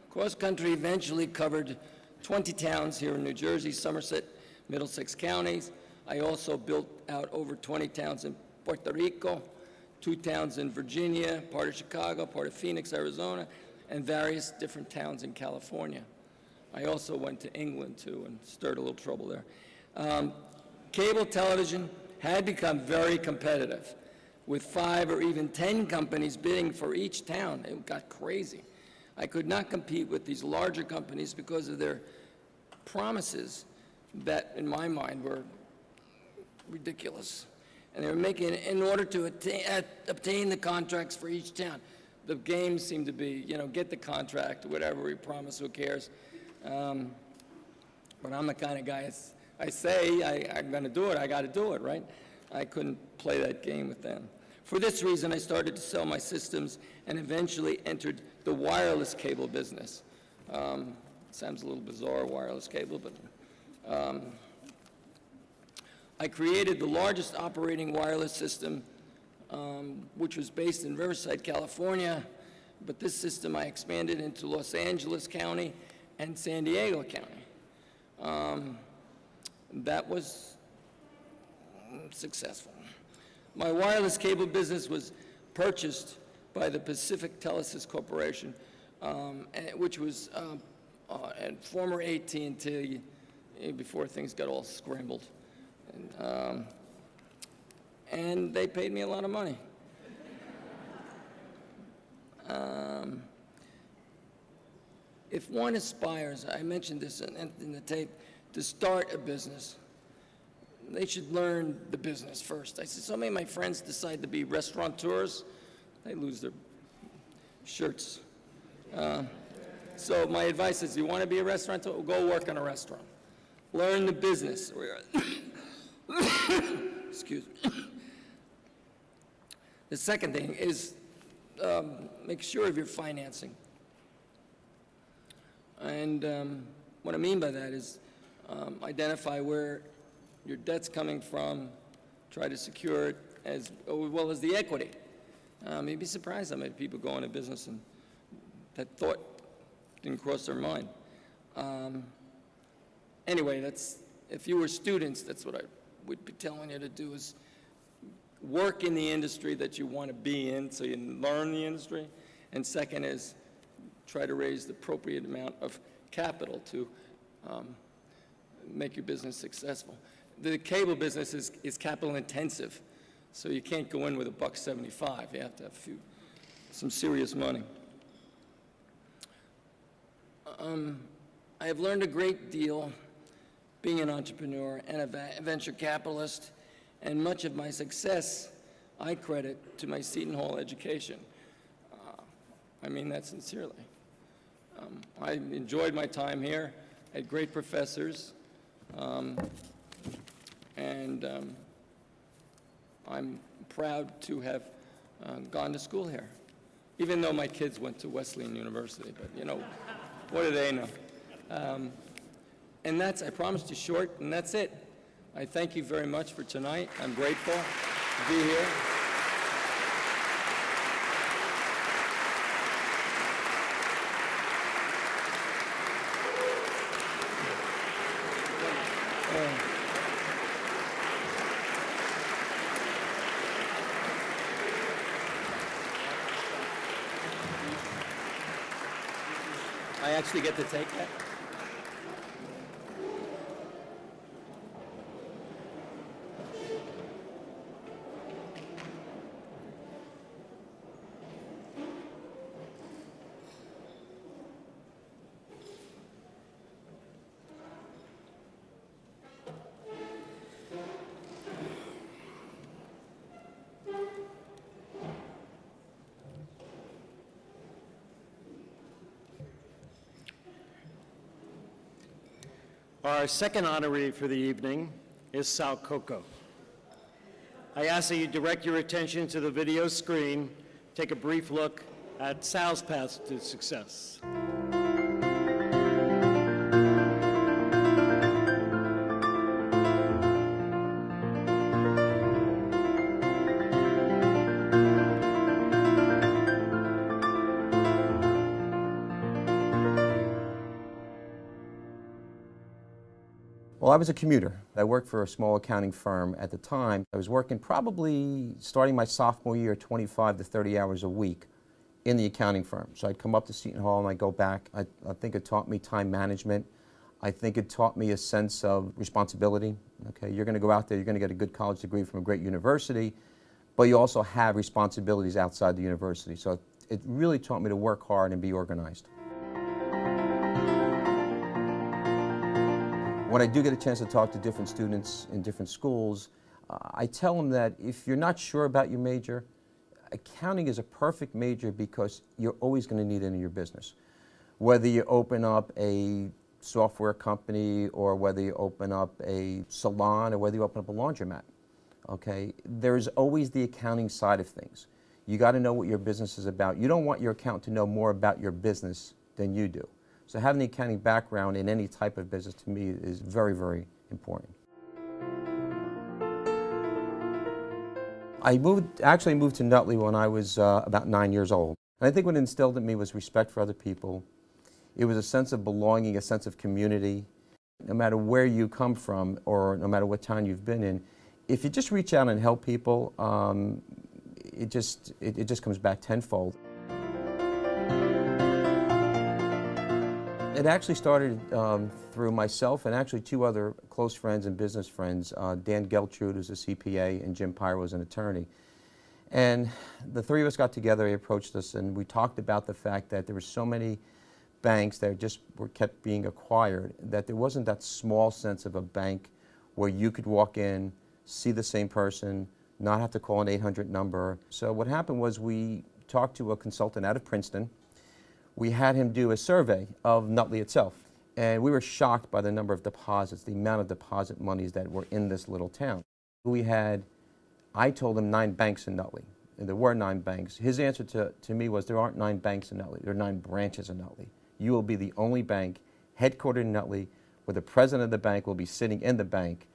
Cross Country eventually covered 20 towns here in New Jersey, Somerset, Middlesex counties. I also built out over 20 towns in Puerto Rico, 2 towns in Virginia, part of Chicago, part of Phoenix, Arizona, and various different towns in California. I also went to England, too, and stirred a little trouble there. Cable television had become very competitive, with 5 or even 10 companies bidding for each town. It got crazy. I could not compete with these larger companies because of their promises that, in my mind, were ridiculous. And they were making, in order to obtain the contracts for each town. The game seemed to be, get the contract, whatever we promise, who cares? But I'm the kind of guy, I say I'm going to do it, I got to do it, right? I couldn't play that game with them. For this reason, I started to sell my systems and eventually entered the wireless cable business. Sounds a little bizarre, wireless cable, but I created the largest operating wireless system, which was based in Riverside, California, but this system I expanded into Los Angeles County and San Diego County. That was successful. My wireless cable business was purchased by the Pacific Telesis Corporation, which was a former AT&T before things got all scrambled. And they paid me a lot of money. If one aspires, I mentioned this in the tape, to start a business, they should learn the business first. I said, so many of my friends decide to be restaurateurs, they lose their shirts. So my advice is, you want to be a restaurateur? Go work in a restaurant. Learn the business. Excuse me. The second thing is make sure of your financing. And what I mean by that is identify where your debt's coming from, try to secure it as well as the equity. You'd be surprised how many people go into business and that thought didn't cross their mind. Anyway, if you were students, that's what I would be telling you to do, is work in the industry that you want to be in so you learn the industry. And second is try to raise the appropriate amount of capital to make your business successful. The cable business is capital intensive, so you can't go in with $1.75. You have to have some serious money. I have learned a great deal being an entrepreneur and a venture capitalist, and much of my success I credit to my Seton Hall education. I mean that sincerely. I enjoyed my time here, had great professors, and I'm proud to have gone to school here, even though my kids went to Wesleyan University, but what do they know? And I promised you short, and that's it. I thank you very much for tonight. I'm grateful to be here. I actually get to take that?
Our second honoree for the evening is Sal Cocco. I ask that you direct your attention to the video screen, take a brief look at Sal's path to success.
Well, I was a commuter. I worked for a small accounting firm at the time. I was working probably starting my sophomore year, 25 to 30 hours a week in the accounting firm. So I'd come up to Seton Hall and I'd go back. I think it taught me time management. I think it taught me a sense of responsibility. Okay, you're going to go out there, you're going to get a good college degree from a great university, but you also have responsibilities outside the university. So it really taught me to work hard and be organized. When I do get a chance to talk to different students in different schools, I tell them that if you're not sure about your major, accounting is a perfect major because you're always going to need it in your business. Whether you open up a software company or whether you open up a salon or whether you open up a laundromat, okay, there's always the accounting side of things. You got to know what your business is about. You don't want your accountant to know more about your business than you do. So having the accounting background in any type of business to me is very, very important. I actually moved to Nutley when I was about 9 years old. And I think what instilled in me was respect for other people. It was a sense of belonging, a sense of community. No matter where you come from or no matter what town you've been in, if you just reach out and help people, it just comes back tenfold. It actually started through myself and actually two other close friends and business friends, Dan Geltrude, who's a CPA, and Jim Pyro, was an attorney. And the three of us got together, he approached us, and we talked about the fact that there were so many banks that just kept being acquired, that there wasn't that small sense of a bank where you could walk in, see the same person, not have to call an 800 number. So what happened was we talked to a consultant out of Princeton. We had him do a survey of Nutley itself, and we were shocked by the number of deposits, the amount of deposit monies that were in this little town. I told him 9 banks in Nutley, and there were 9 banks. His answer to me was, there aren't 9 banks in Nutley, there are 9 branches in Nutley. You will be the only bank headquartered in Nutley where the president of the bank will be sitting in the bank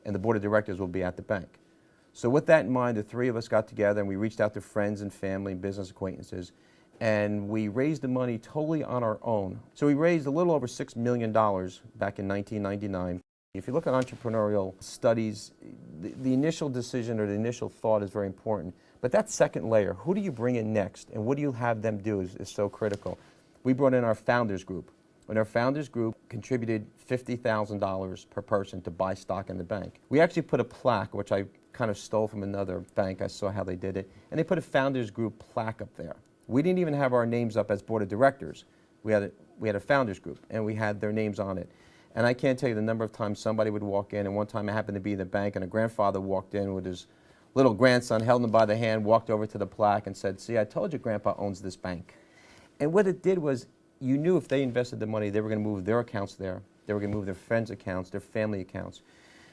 and the board of directors will be at the bank. So with that in mind, the three of us got together and we reached out to friends and family and business acquaintances, and we raised the money totally on our own. So we raised a little over $6 million back in 1999. If you look at entrepreneurial studies, the initial decision or the initial thought is very important. But that second layer, who do you bring in next and what do you have them do is so critical. We brought in our founders group. And our founders group contributed $50,000 per person to buy stock in the bank. We actually put a plaque, which I kind of stole from another bank. I saw how they did it. And they put a founders group plaque up there. We didn't even have our names up as board of directors. We had a founders group, and we had their names on it. And I can't tell you the number of times somebody would walk in, and one time I happened to be in the bank, and a grandfather walked in with his little grandson, held him by the hand, walked over to the plaque and said, "See, I told you Grandpa owns this bank." And what it did was, you knew if they invested the money, they were going to move their accounts there. They were going to move their friends' accounts, their family accounts.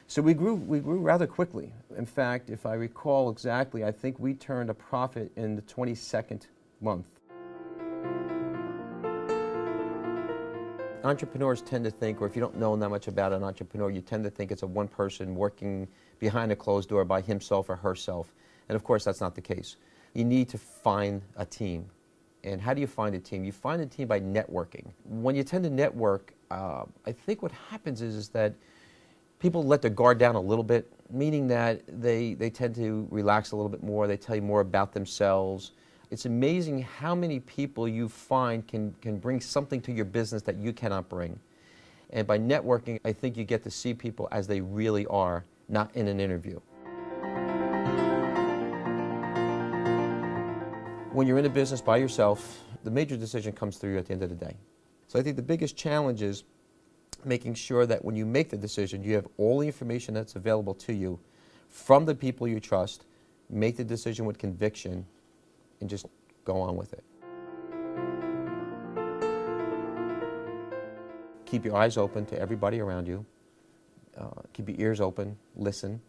So we grew rather quickly. In fact, if I recall exactly, I think we turned a profit in the 22nd month. Entrepreneurs tend to think, or if you don't know that much about an entrepreneur, you tend to think it's a one person working behind a closed door by himself or herself. And of course, that's not the case. You need to find a team. And how do you find a team? You find a team by networking. When you tend to network, I think what happens is that people let their guard down a little bit, meaning that they tend to relax a little bit more. They tell you more about themselves. It's amazing how many people you find can bring something to your business that you cannot bring. And by networking, I think you get to see people as they really are, not in an interview. When you're in a business by yourself, the major decision comes through you at the end of the day. So I think the biggest challenge is making sure that when you make the decision, you have all the information that's available to you from the people you trust, make the decision with conviction, and just go on with it. keep your eyes open to everybody around you, keep your ears open, listen,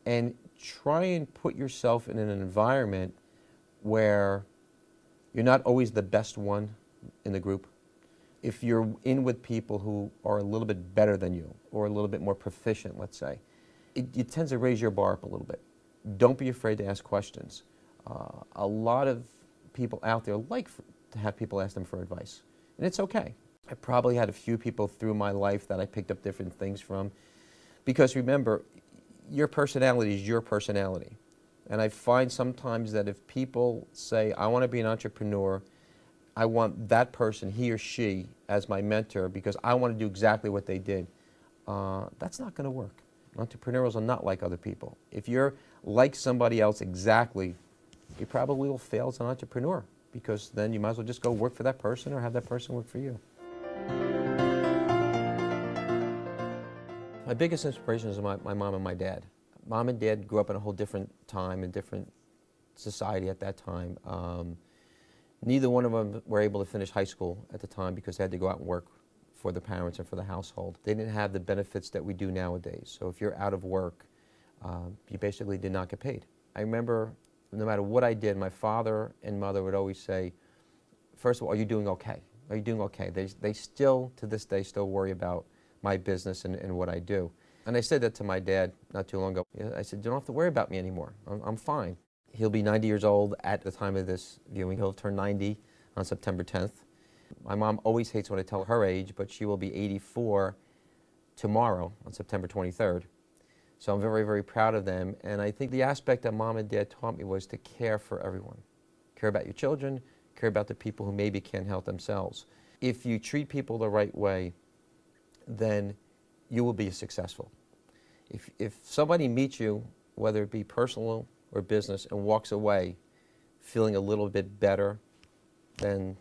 and try and put yourself in an environment where you're not always the best one in the group. If you're in with people who are a little bit better than you or a little bit more proficient, let's say, it tends to raise your bar up a little bit. Don't be afraid to ask questions. A lot of people out there like to have people ask them for advice, and it's okay. I probably had a few people through my life that I picked up different things from, because remember, your personality is your personality. And I find sometimes that if people say, I want to be an entrepreneur, I want that person, he or she, as my mentor because I want to do exactly what they did, that's not going to work. Entrepreneurs are not like other people. If you're like somebody else exactly, you probably will fail as an entrepreneur, because then you might as well just go work for that person or have that person work for you. My biggest inspiration is my mom and my dad. Mom and dad grew up in a whole different time and different society at that time. Neither one of them were able to finish high school at the time because they had to go out and work for the parents and for the household. They didn't have the benefits that we do nowadays. So if you're out of work, you basically did not get paid. I remember no matter what I did, my father and mother would always say, first of all, are you doing okay? Are you doing okay? They still, to this day, still worry about my business and what I do. And I said that to my dad not too long ago. I said, you don't have to worry about me anymore. I'm fine. He'll be 90 years old at the time of this viewing. He'll turn 90 on September 10th. My mom always hates when I tell her age, but she will be 84 tomorrow on September 23rd. So I'm very, very proud of them. And I think the aspect that Mom and Dad taught me was to care for everyone. Care about your children, care about the people who maybe can't help themselves. If you treat people the right way, then you will be successful. If somebody meets you, whether it be personal or business, and walks away feeling a little bit better, then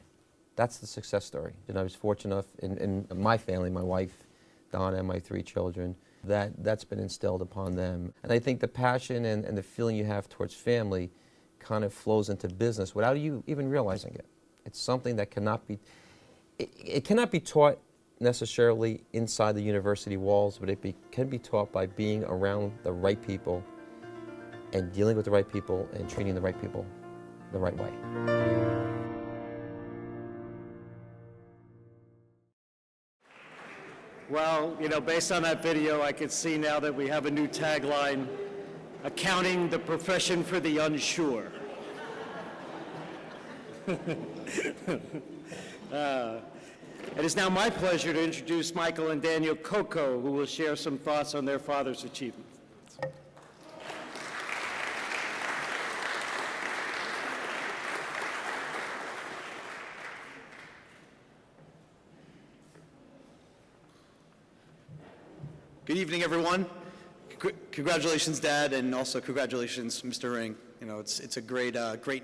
that's the success story. And I was fortunate enough in my family, my wife, Donna, and my 3 children, that's been instilled upon them. And I think the passion and the feeling you have towards family kind of flows into business without you even realizing it. It's something that cannot be, it cannot be taught necessarily inside the university walls, but it can be taught by being around the right people and dealing with the right people and treating the right people the right way.
Well, you know, based on that video, I can see now that we have a new tagline, accounting the profession for the unsure. It is now my pleasure to introduce Michael and Daniel Cocco, who will share some thoughts on their father's achievements.
Good evening, everyone. Congratulations, Dad, and also congratulations, Mr. Ring. You know, it's a great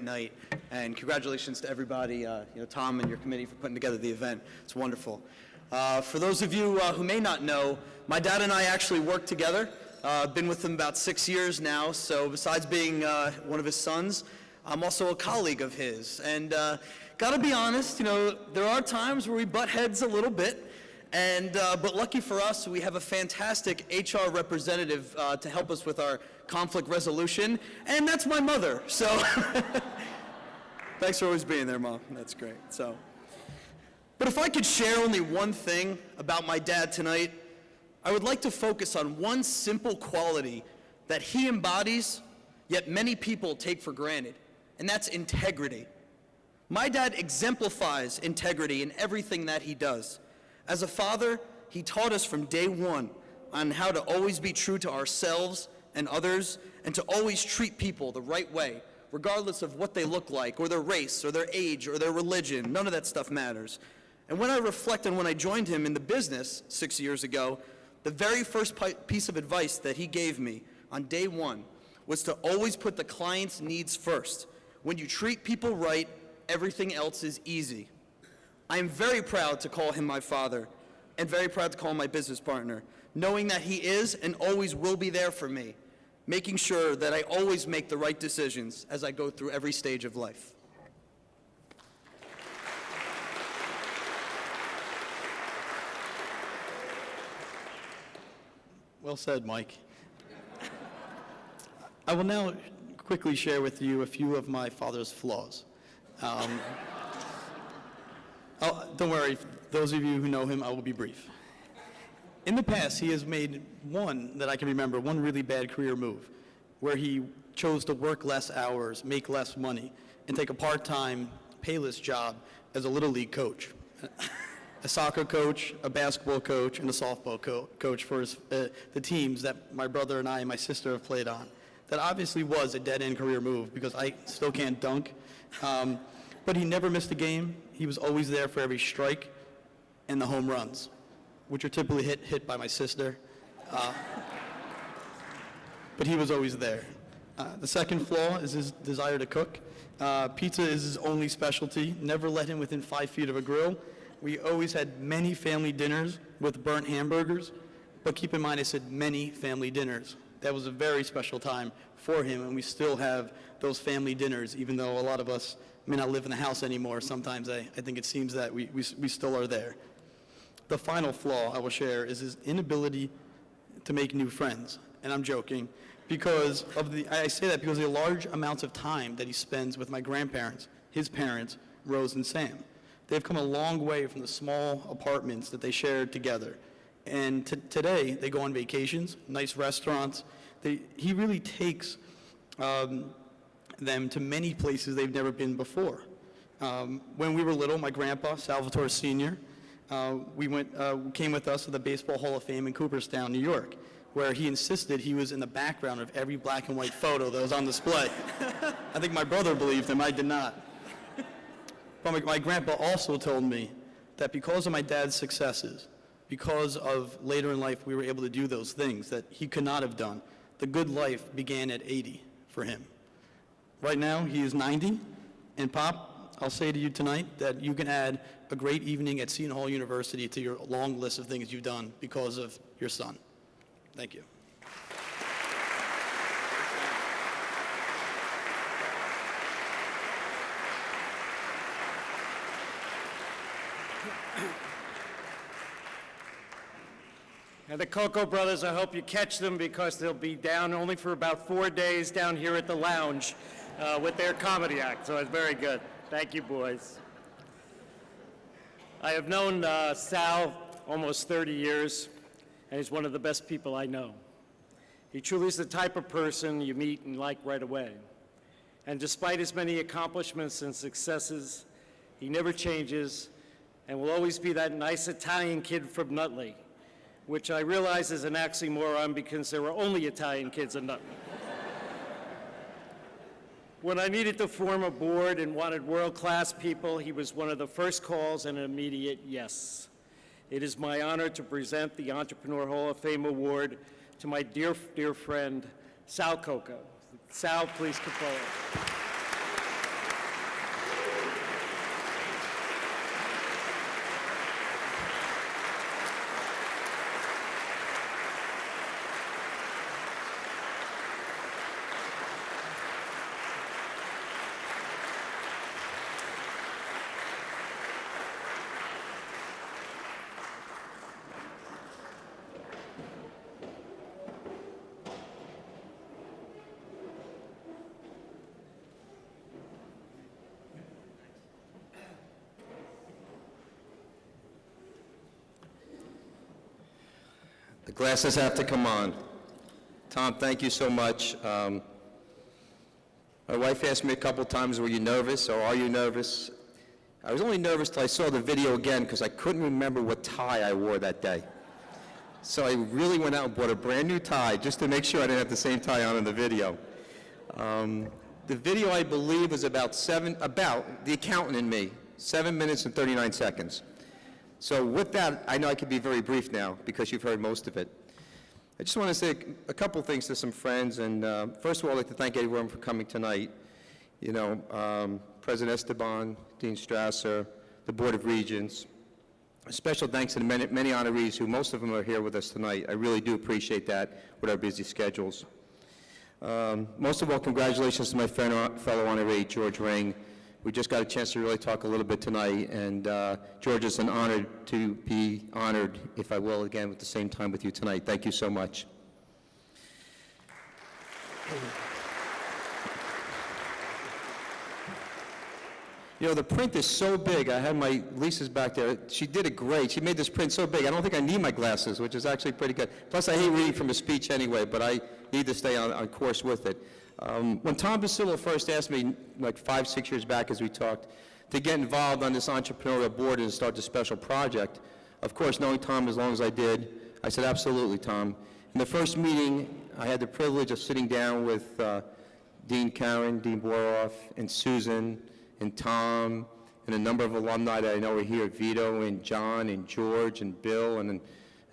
night, and congratulations to everybody, you know, Tom and your committee for putting together the event. It's wonderful. For those of you who may not know, my dad and I actually work together. I've been with him about 6 years now, so besides being one of his sons, I'm also a colleague of his. And gotta be honest, you know, there are times where we butt heads a little bit. And, but lucky for us, we have a fantastic HR representative to help us with our conflict resolution, and that's my mother. So thanks for always being there, Mom. That's great. So, but if I could share only one thing about my dad tonight, I would like to focus on one simple quality that he embodies, yet many people take for granted, and that's integrity. My dad exemplifies integrity in everything that he does. As a father, he taught us from day one on how to always be true to ourselves and others, and to always treat people the right way, regardless of what they look like, or their race, or their age, or their religion. None of that stuff matters. And when I reflect on when I joined him in the business 6 years ago, the very first piece of advice that he gave me on day one was to always put the client's needs first. When you treat people right, everything else is easy. I am very proud to call him my father, and very proud to call him my business partner, knowing that he is and always will be there for me, making sure that I always make the right decisions as I go through every stage of life. Well said, Mike. I will now quickly share with you a few of my father's flaws. Don't worry, those of you who know him, I will be brief. In the past, he has made one that I can remember, one really bad career move, where he chose to work less hours, make less money, and take a part-time, payless job as a Little League coach. A soccer coach, a basketball coach, and a softball coach for the teams that my brother and I and my sister have played on. That obviously was a dead-end career move because I still can't dunk. But he never missed a game. He was always there for every strike and the home runs, which are typically hit by my sister. But he was always there. The second flaw is his desire to cook. Pizza is his only specialty. Never let him within 5 feet of a grill. We always had many family dinners with burnt hamburgers, but keep in mind I said many family dinners. That was a very special time for him, and we still have those family dinners, even though a lot of us may not live in the house anymore. Sometimes I think it seems that we still are there. The final flaw I will share is his inability to make new friends, and I'm joking, because I say that because of the large amounts of time that he spends with my grandparents, his parents, Rose and Sam. They've come a long way from the small apartments that they shared together. And today, they go on vacations, nice restaurants. He really takes them to many places they've never been before. When we were little, my grandpa, Salvatore Sr., came with us to the Baseball Hall of Fame in Cooperstown, New York, where he insisted he was in the background of every black and white photo that was on display. I think my brother believed him, I did not. But my grandpa also told me that because of my dad's successes, because of later in life we were able to do those things that he could not have done, the good life began at 80 for him. Right now, he is 90, and Pop, I'll say to you tonight that you can add a great evening at Seton Hall University to your long list of things you've done because of your son. Thank you.
And the Cocco brothers, I hope you catch them because they'll be down only for about 4 days down here at the lounge with their comedy act, so it's very good. Thank you, boys. I have known Sal almost 30 years, and he's one of the best people I know. He truly is the type of person you meet and like right away. And despite his many accomplishments and successes, he never changes and will always be that nice Italian kid from Nutley, which I realize is an oxymoron because there were only Italian kids in Nutley. When I needed to form a board and wanted world-class people, he was one of the first calls and an immediate yes. It is my honor to present the Entrepreneur Hall of Fame Award to my dear, dear friend, Sal Cocco. Sal, please come forward.
The glasses have to come on. Tom, thank you so much. My wife asked me a couple times, were you nervous or are you nervous? I was only nervous till I saw the video again because I couldn't remember what tie I wore that day. So I really went out and bought a brand new tie just to make sure I didn't have the same tie on in the video. The video, I believe, was about the accountant and me, 7 minutes and 39 seconds. So with that, I know I can be very brief now because you've heard most of it. I just want to say a couple things to some friends, and first of all, I'd like to thank everyone for coming tonight. You know, President Esteban, Dean Strasser, the Board of Regents. A special thanks to the many honorees who, most of them are here with us tonight. I really do appreciate that with our busy schedules. Most of all, congratulations to my fellow honoree, George Ring, We just got a chance to really talk a little bit tonight, and George, it's an honor to be honored, if I will, again, at the same time with you tonight. Thank you so much. You know, the print is so big. I have my Lisa's back there. She did it great. She made this print so big. I don't think I need my glasses, which is actually pretty good. Plus, I hate reading from a speech anyway, but I need to stay on course with it. When Tom Basilo first asked me, like 5, 6 years back as we talked, to get involved on this entrepreneurial board and start this special project, of course, knowing Tom as long as I did, I said, absolutely, Tom. In the first meeting, I had the privilege of sitting down with Karen Boroff, and Susan, and Tom, and a number of alumni that I know are here, Vito, and John, and George, and Bill, and then,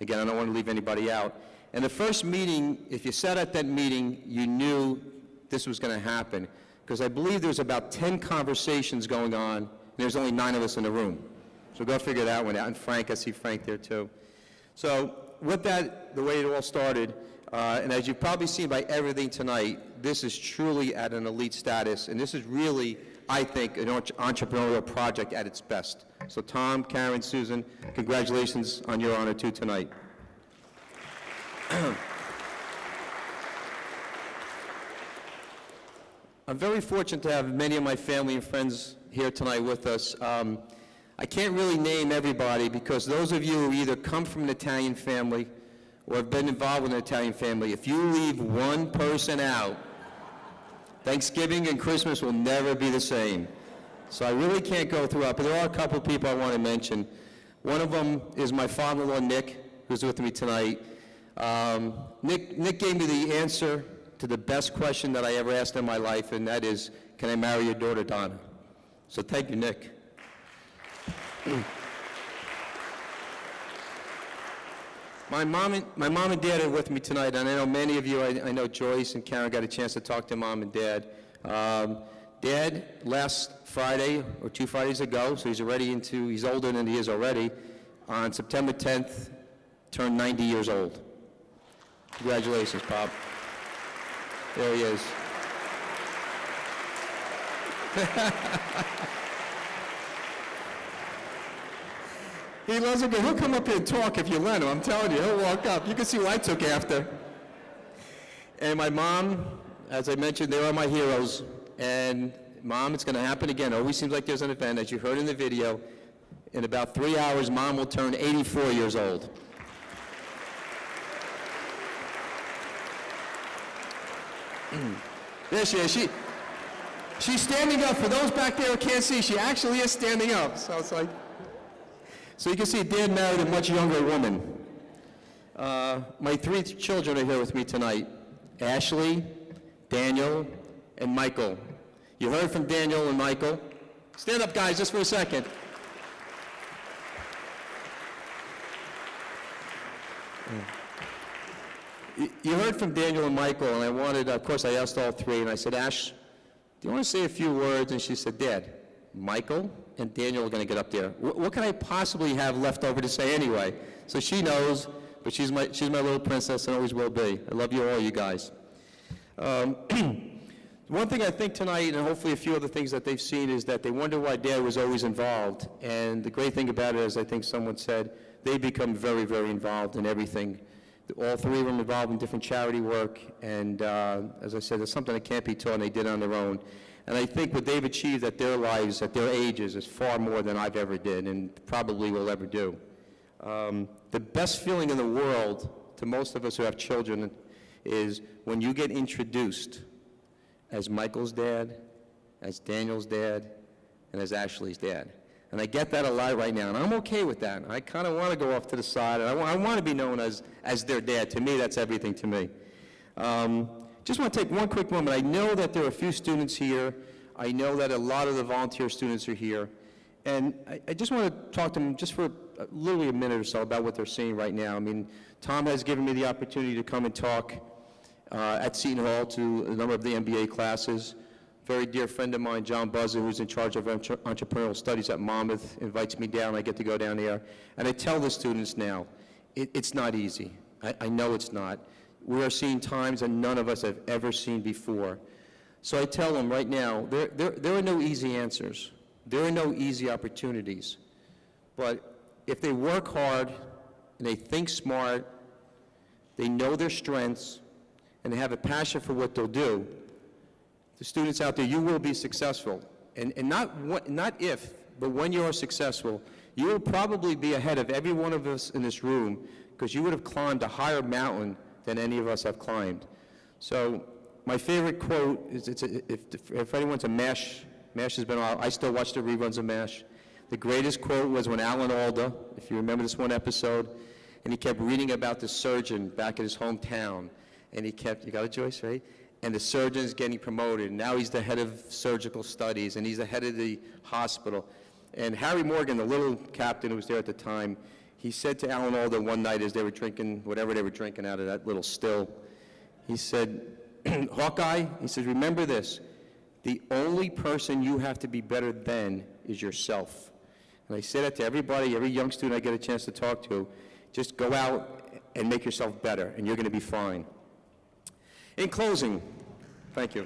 again, I don't want to leave anybody out. And the first meeting, if you sat at that meeting, you knew this was going to happen, because I believe there's about 10 conversations going on, and there's only 9 of us in the room. So go figure that one out. And Frank, I see Frank there too. So with that, the way it all started, and as you've probably seen by everything tonight, this is truly at an elite status, and this is really, I think, an entrepreneurial project at its best. So Tom, Karen, Susan, congratulations on your honor too tonight. I'm very fortunate to have many of my family and friends here tonight with us. I can't really name everybody, because those of you who either come from an Italian family or have been involved with an Italian family, if you leave one person out, Thanksgiving and Christmas will never be the same. So I really can't go through it, but there are a couple of people I want to mention. One of them is my father-in-law, Nick, who's with me tonight. Nick gave me the answer to the best question that I ever asked in my life, and that is, can I marry your daughter, Donna? So thank you, Nick. My mom and dad are with me tonight, and I know many of you, I know Joyce and Karen got a chance to talk to Mom and Dad. Dad, last Friday, or 2 Fridays ago, so he's older than he is already, on September 10th, turned 90 years old. Congratulations, Bob. There he is. He loves it. He'll come up here and talk if you let him. I'm telling you, he'll walk up. You can see what I took after. And my mom, as I mentioned, they are my heroes. And Mom, it's going to happen again. It always seems like there's an event. As you heard in the video, in about 3 hours, Mom will turn 84 years old. There she is. She's standing up. For those back there who can't see, she actually is standing up. So it's like... So you can see Dad married a much younger woman. My 3 children are here with me tonight. Ashley, Daniel, and Michael. You heard from Daniel and Michael. Stand up, guys, just for a second. You heard from Daniel and Michael, and I wanted, of course, I asked all 3, and I said, Ash, do you want to say a few words? And she said, Dad, Michael and Daniel are going to get up there. What can I possibly have left over to say anyway? So she knows, but she's my little princess and always will be. I love you all, you guys. One thing I think tonight, and hopefully a few other things that they've seen, is that they wonder why Dad was always involved. And the great thing about it is, I think someone said, they become very, very involved in everything. All 3 of them involved in different charity work, and as I said, it's something that can't be taught, and they did on their own. And I think what they've achieved at their lives, at their ages, is far more than I've ever did, and probably will ever do. The best feeling in the world, to most of us who have children, is when you get introduced as Michael's dad, as Daniel's dad, and as Ashley's dad. And I get that a lot right now, and I'm okay with that. I kind of want to go off to the side, and I want to be known as their dad. To me, that's everything to me. Just want to take one quick moment. I know that there are a few students here. I know that a lot of the volunteer students are here. And I just want to talk to them just for literally a minute or so about what they're seeing right now. I mean, Tom has given me the opportunity to come and talk at Seton Hall to a number of the M.B.A. classes. Very dear friend of mine, John Buzzer, who's in charge of Entrepreneurial Studies at Monmouth, invites me down. I get to go down there. And I tell the students now, it's not easy. I know it's not. We are seeing times that none of us have ever seen before. So I tell them right now, there are no easy answers. There are no easy opportunities. But if they work hard and they think smart, they know their strengths, and they have a passion for what they'll do, the students out there, you will be successful. And not if, but when you are successful, you will probably be ahead of every one of us in this room, because you would have climbed a higher mountain than any of us have climbed. So my favorite quote is, if anyone's a MASH has been on, I still watch the reruns of MASH. The greatest quote was when Alan Alda, if you remember this one episode, and he kept reading about the surgeon back in his hometown, and he kept, you got it, Joyce, right? And the surgeon is getting promoted, and now he's the head of surgical studies, and he's the head of the hospital. And Harry Morgan, the little captain who was there at the time, he said to Alan Alda one night as they were drinking, whatever they were drinking out of that little still, he said, Hawkeye, he says, remember this, the only person you have to be better than is yourself. And I say that to everybody, every young student I get a chance to talk to, just go out and make yourself better, and you're going to be fine. In closing, thank you.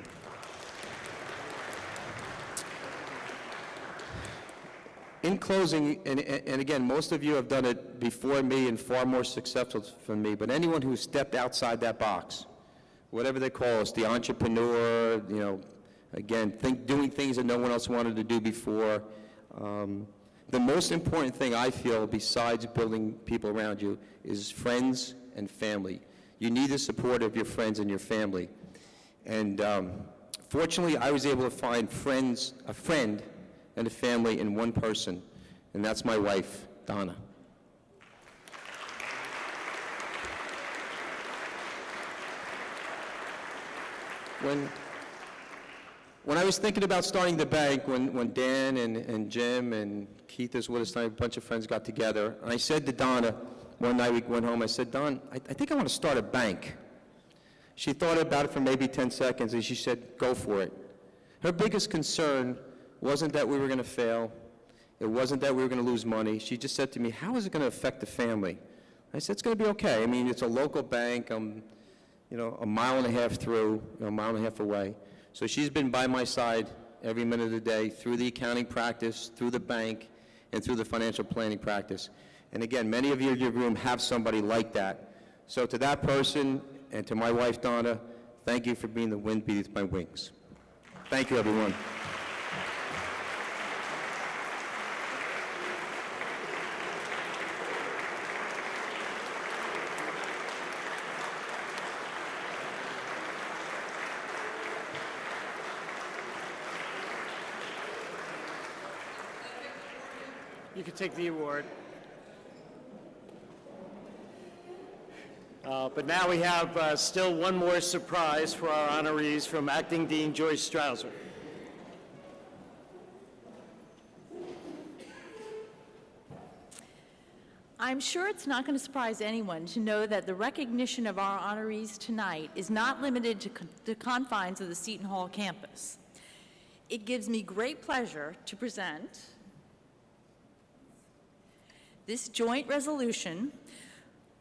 In closing, and again, most of you have done it before me and far more successful than me, but anyone who stepped outside that box, whatever they call us, the entrepreneur, you know, again, doing things that no one else wanted to do before. The most important thing I feel, besides building people around you, is friends and family. You need the support of your friends and your family. And fortunately, I was able to find a friend and a family in one person, and that's my wife, Donna. When I was thinking about starting the bank, when Dan and Jim and Keith is with us tonight, a bunch of friends got together, and I said to Donna, one night we went home, I said, Don, I think I want to start a bank. She thought about it for maybe 10 seconds, and she said, go for it. Her biggest concern wasn't that we were going to fail. It wasn't that we were going to lose money. She just said to me, how is it going to affect the family? I said, it's going to be okay. I mean, it's a local bank. I'm, a mile and a half through, a mile and a half away. So she's been by my side every minute of the day through the accounting practice, through the bank, and through the financial planning practice. And again, many of you in your room have somebody like that. So to that person and to my wife, Donna, thank you for being the wind beneath my wings. Thank you, everyone.
You can take the award. But now we have still one more surprise for our honorees from Acting Dean Joyce Strauser.
I'm sure it's not going to surprise anyone to know that the recognition of our honorees tonight is not limited to the confines of the Seton Hall campus. It gives me great pleasure to present this joint resolution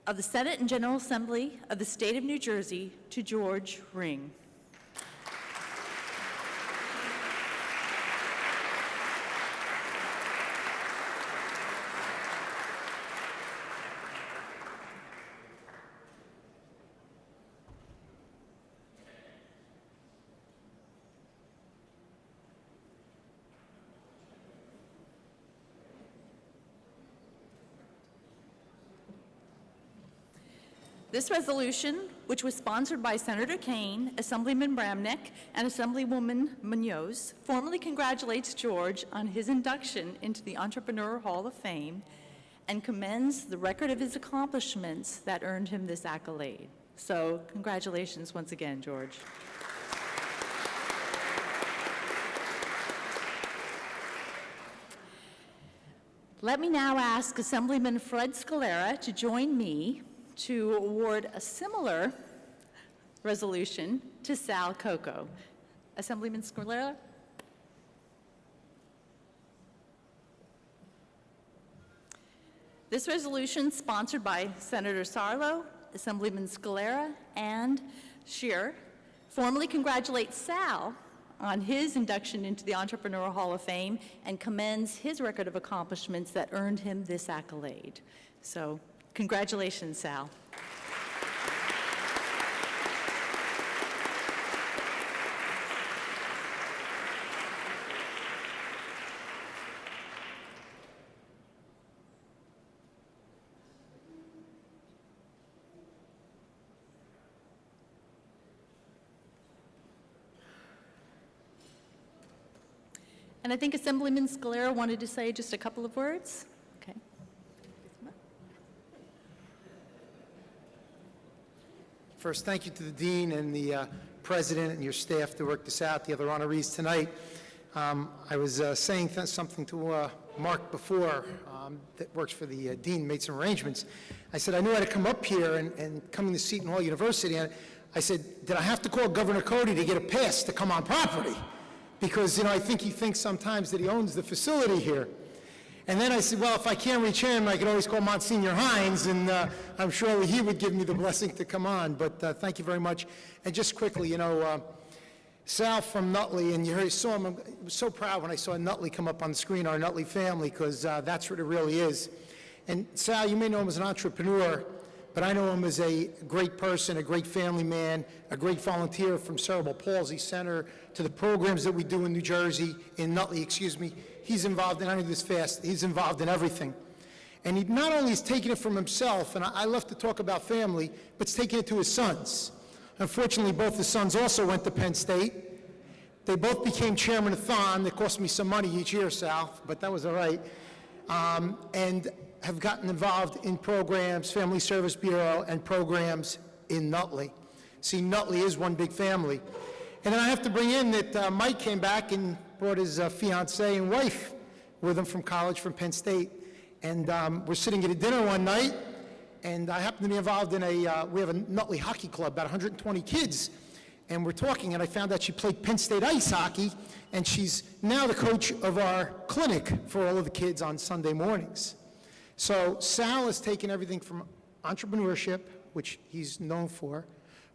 of the Senate and General Assembly of the State of New Jersey to George Ring. This resolution, which was sponsored by Senator Kane, Assemblyman Bramnick, and Assemblywoman Munoz, formally congratulates George on his induction into the Entrepreneur Hall of Fame and commends the record of his accomplishments that earned him this accolade. So congratulations once again, George. Let me now ask Assemblyman Fred Scalera to join me to award a similar resolution to Sal Cocco. Assemblyman Scalera. This resolution, sponsored by Senator Sarlo, Assemblyman Scalera, and Scheer, formally congratulates Sal on his induction into the Entrepreneurial Hall of Fame and commends his record of accomplishments that earned him this accolade. So, congratulations, Sal. And I think Assemblyman Scalera wanted to say just a couple of words. Okay.
First, thank you to the Dean and the President and your staff to work this out, the other honorees tonight. I was saying something to Mark before, that works for the Dean, made some arrangements. I said I knew I had to come up here and coming to Seton Hall University, and I said, did I have to call Governor Cody to get a pass to come on property? Because, you know, I think he thinks sometimes that he owns the facility here. And then I said, well, if I can't reach him, I can always call Monsignor Hines, and I'm sure he would give me the blessing to come on. But thank you very much. And just quickly, you know, Sal from Nutley, and you saw him, I was so proud when I saw Nutley come up on the screen, our Nutley family, because that's what it really is. And Sal, you may know him as an entrepreneur, but I know him as a great person, a great family man, a great volunteer from Cerebral Palsy Center to the programs that we do in New Jersey, in Nutley, excuse me. He's involved in, I do this fast, he's involved in everything. And he not only is taking it from himself, and I love to talk about family, but he's taking it to his sons. Unfortunately, both his sons also went to Penn State. They both became chairman of Thon. It cost me some money each year, Sal, but that was all right. And have gotten involved in programs, Family Service Bureau, and programs in Nutley. See, Nutley is one big family. And then I have to bring in that Mike came back and brought his fiancée and wife with him from college, from Penn State. And we're sitting at a dinner one night, and I happen to be involved in we have a Nutley hockey club, about 120 kids. And we're talking, and I found out she played Penn State ice hockey, and she's now the coach of our clinic for all of the kids on Sunday mornings. So Sal has taken everything from entrepreneurship, which he's known for,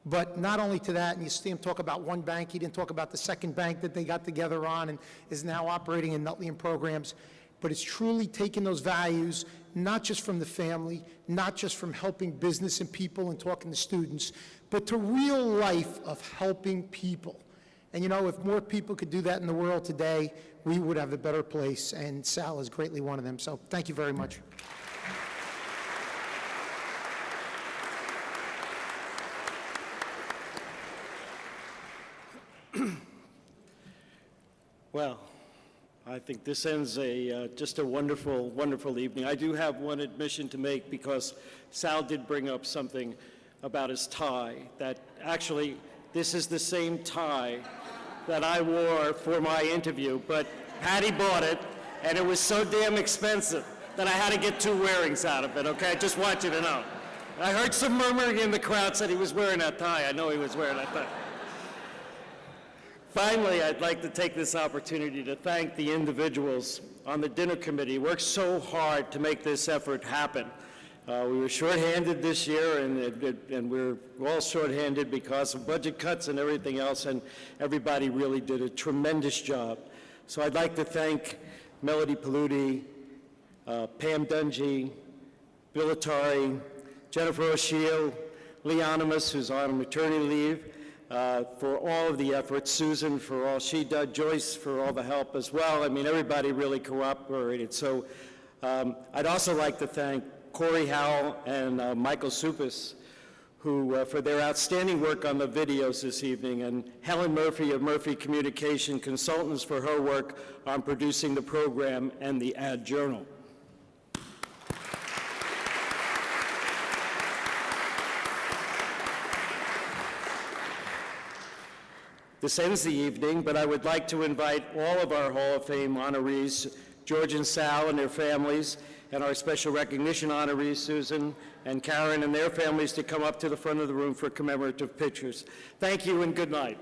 but not only to that, and you see him talk about one bank, he didn't talk about the second bank that they got together on and is now operating in Nutley and programs, but it's truly taken those values, not just from the family, not just from helping business and people and talking to students, but to real life of helping people. And you know, if more people could do that in the world today, we would have a better place, and Sal is greatly one of them. So thank you very much.
Well, I think this ends just a wonderful, wonderful evening. I do have one admission to make because Sal did bring up something about his tie, that actually this is the same tie that I wore for my interview, but Patty bought it, and it was so damn expensive that I had to get 2 wearings out of it, okay? I just want you to know. I heard some murmuring in the crowd said he was wearing that tie. I know he was wearing that tie. Finally, I'd like to take this opportunity to thank the individuals on the dinner committee who worked so hard to make this effort happen. We were shorthanded this year, and we're all shorthanded because of budget cuts and everything else, and everybody really did a tremendous job. So I'd like to thank Melody Paludi, Pam Dungy, Bill Atari, Jennifer O'Sheill, Lee Onimus, who's on maternity leave, for all of the efforts, Susan for all she did, Joyce for all the help as well. I mean, everybody really cooperated. So I'd also like to thank Corey Howell and Michael Supis, who for their outstanding work on the videos this evening, and Helen Murphy of Murphy Communication Consultants for her work on producing the program and the Ad Journal. This ends the evening, but I would like to invite all of our Hall of Fame honorees, George and Sal and their families, and our special recognition honorees, Susan and Karen and their families, to come up to the front of the room for commemorative pictures. Thank you and good night.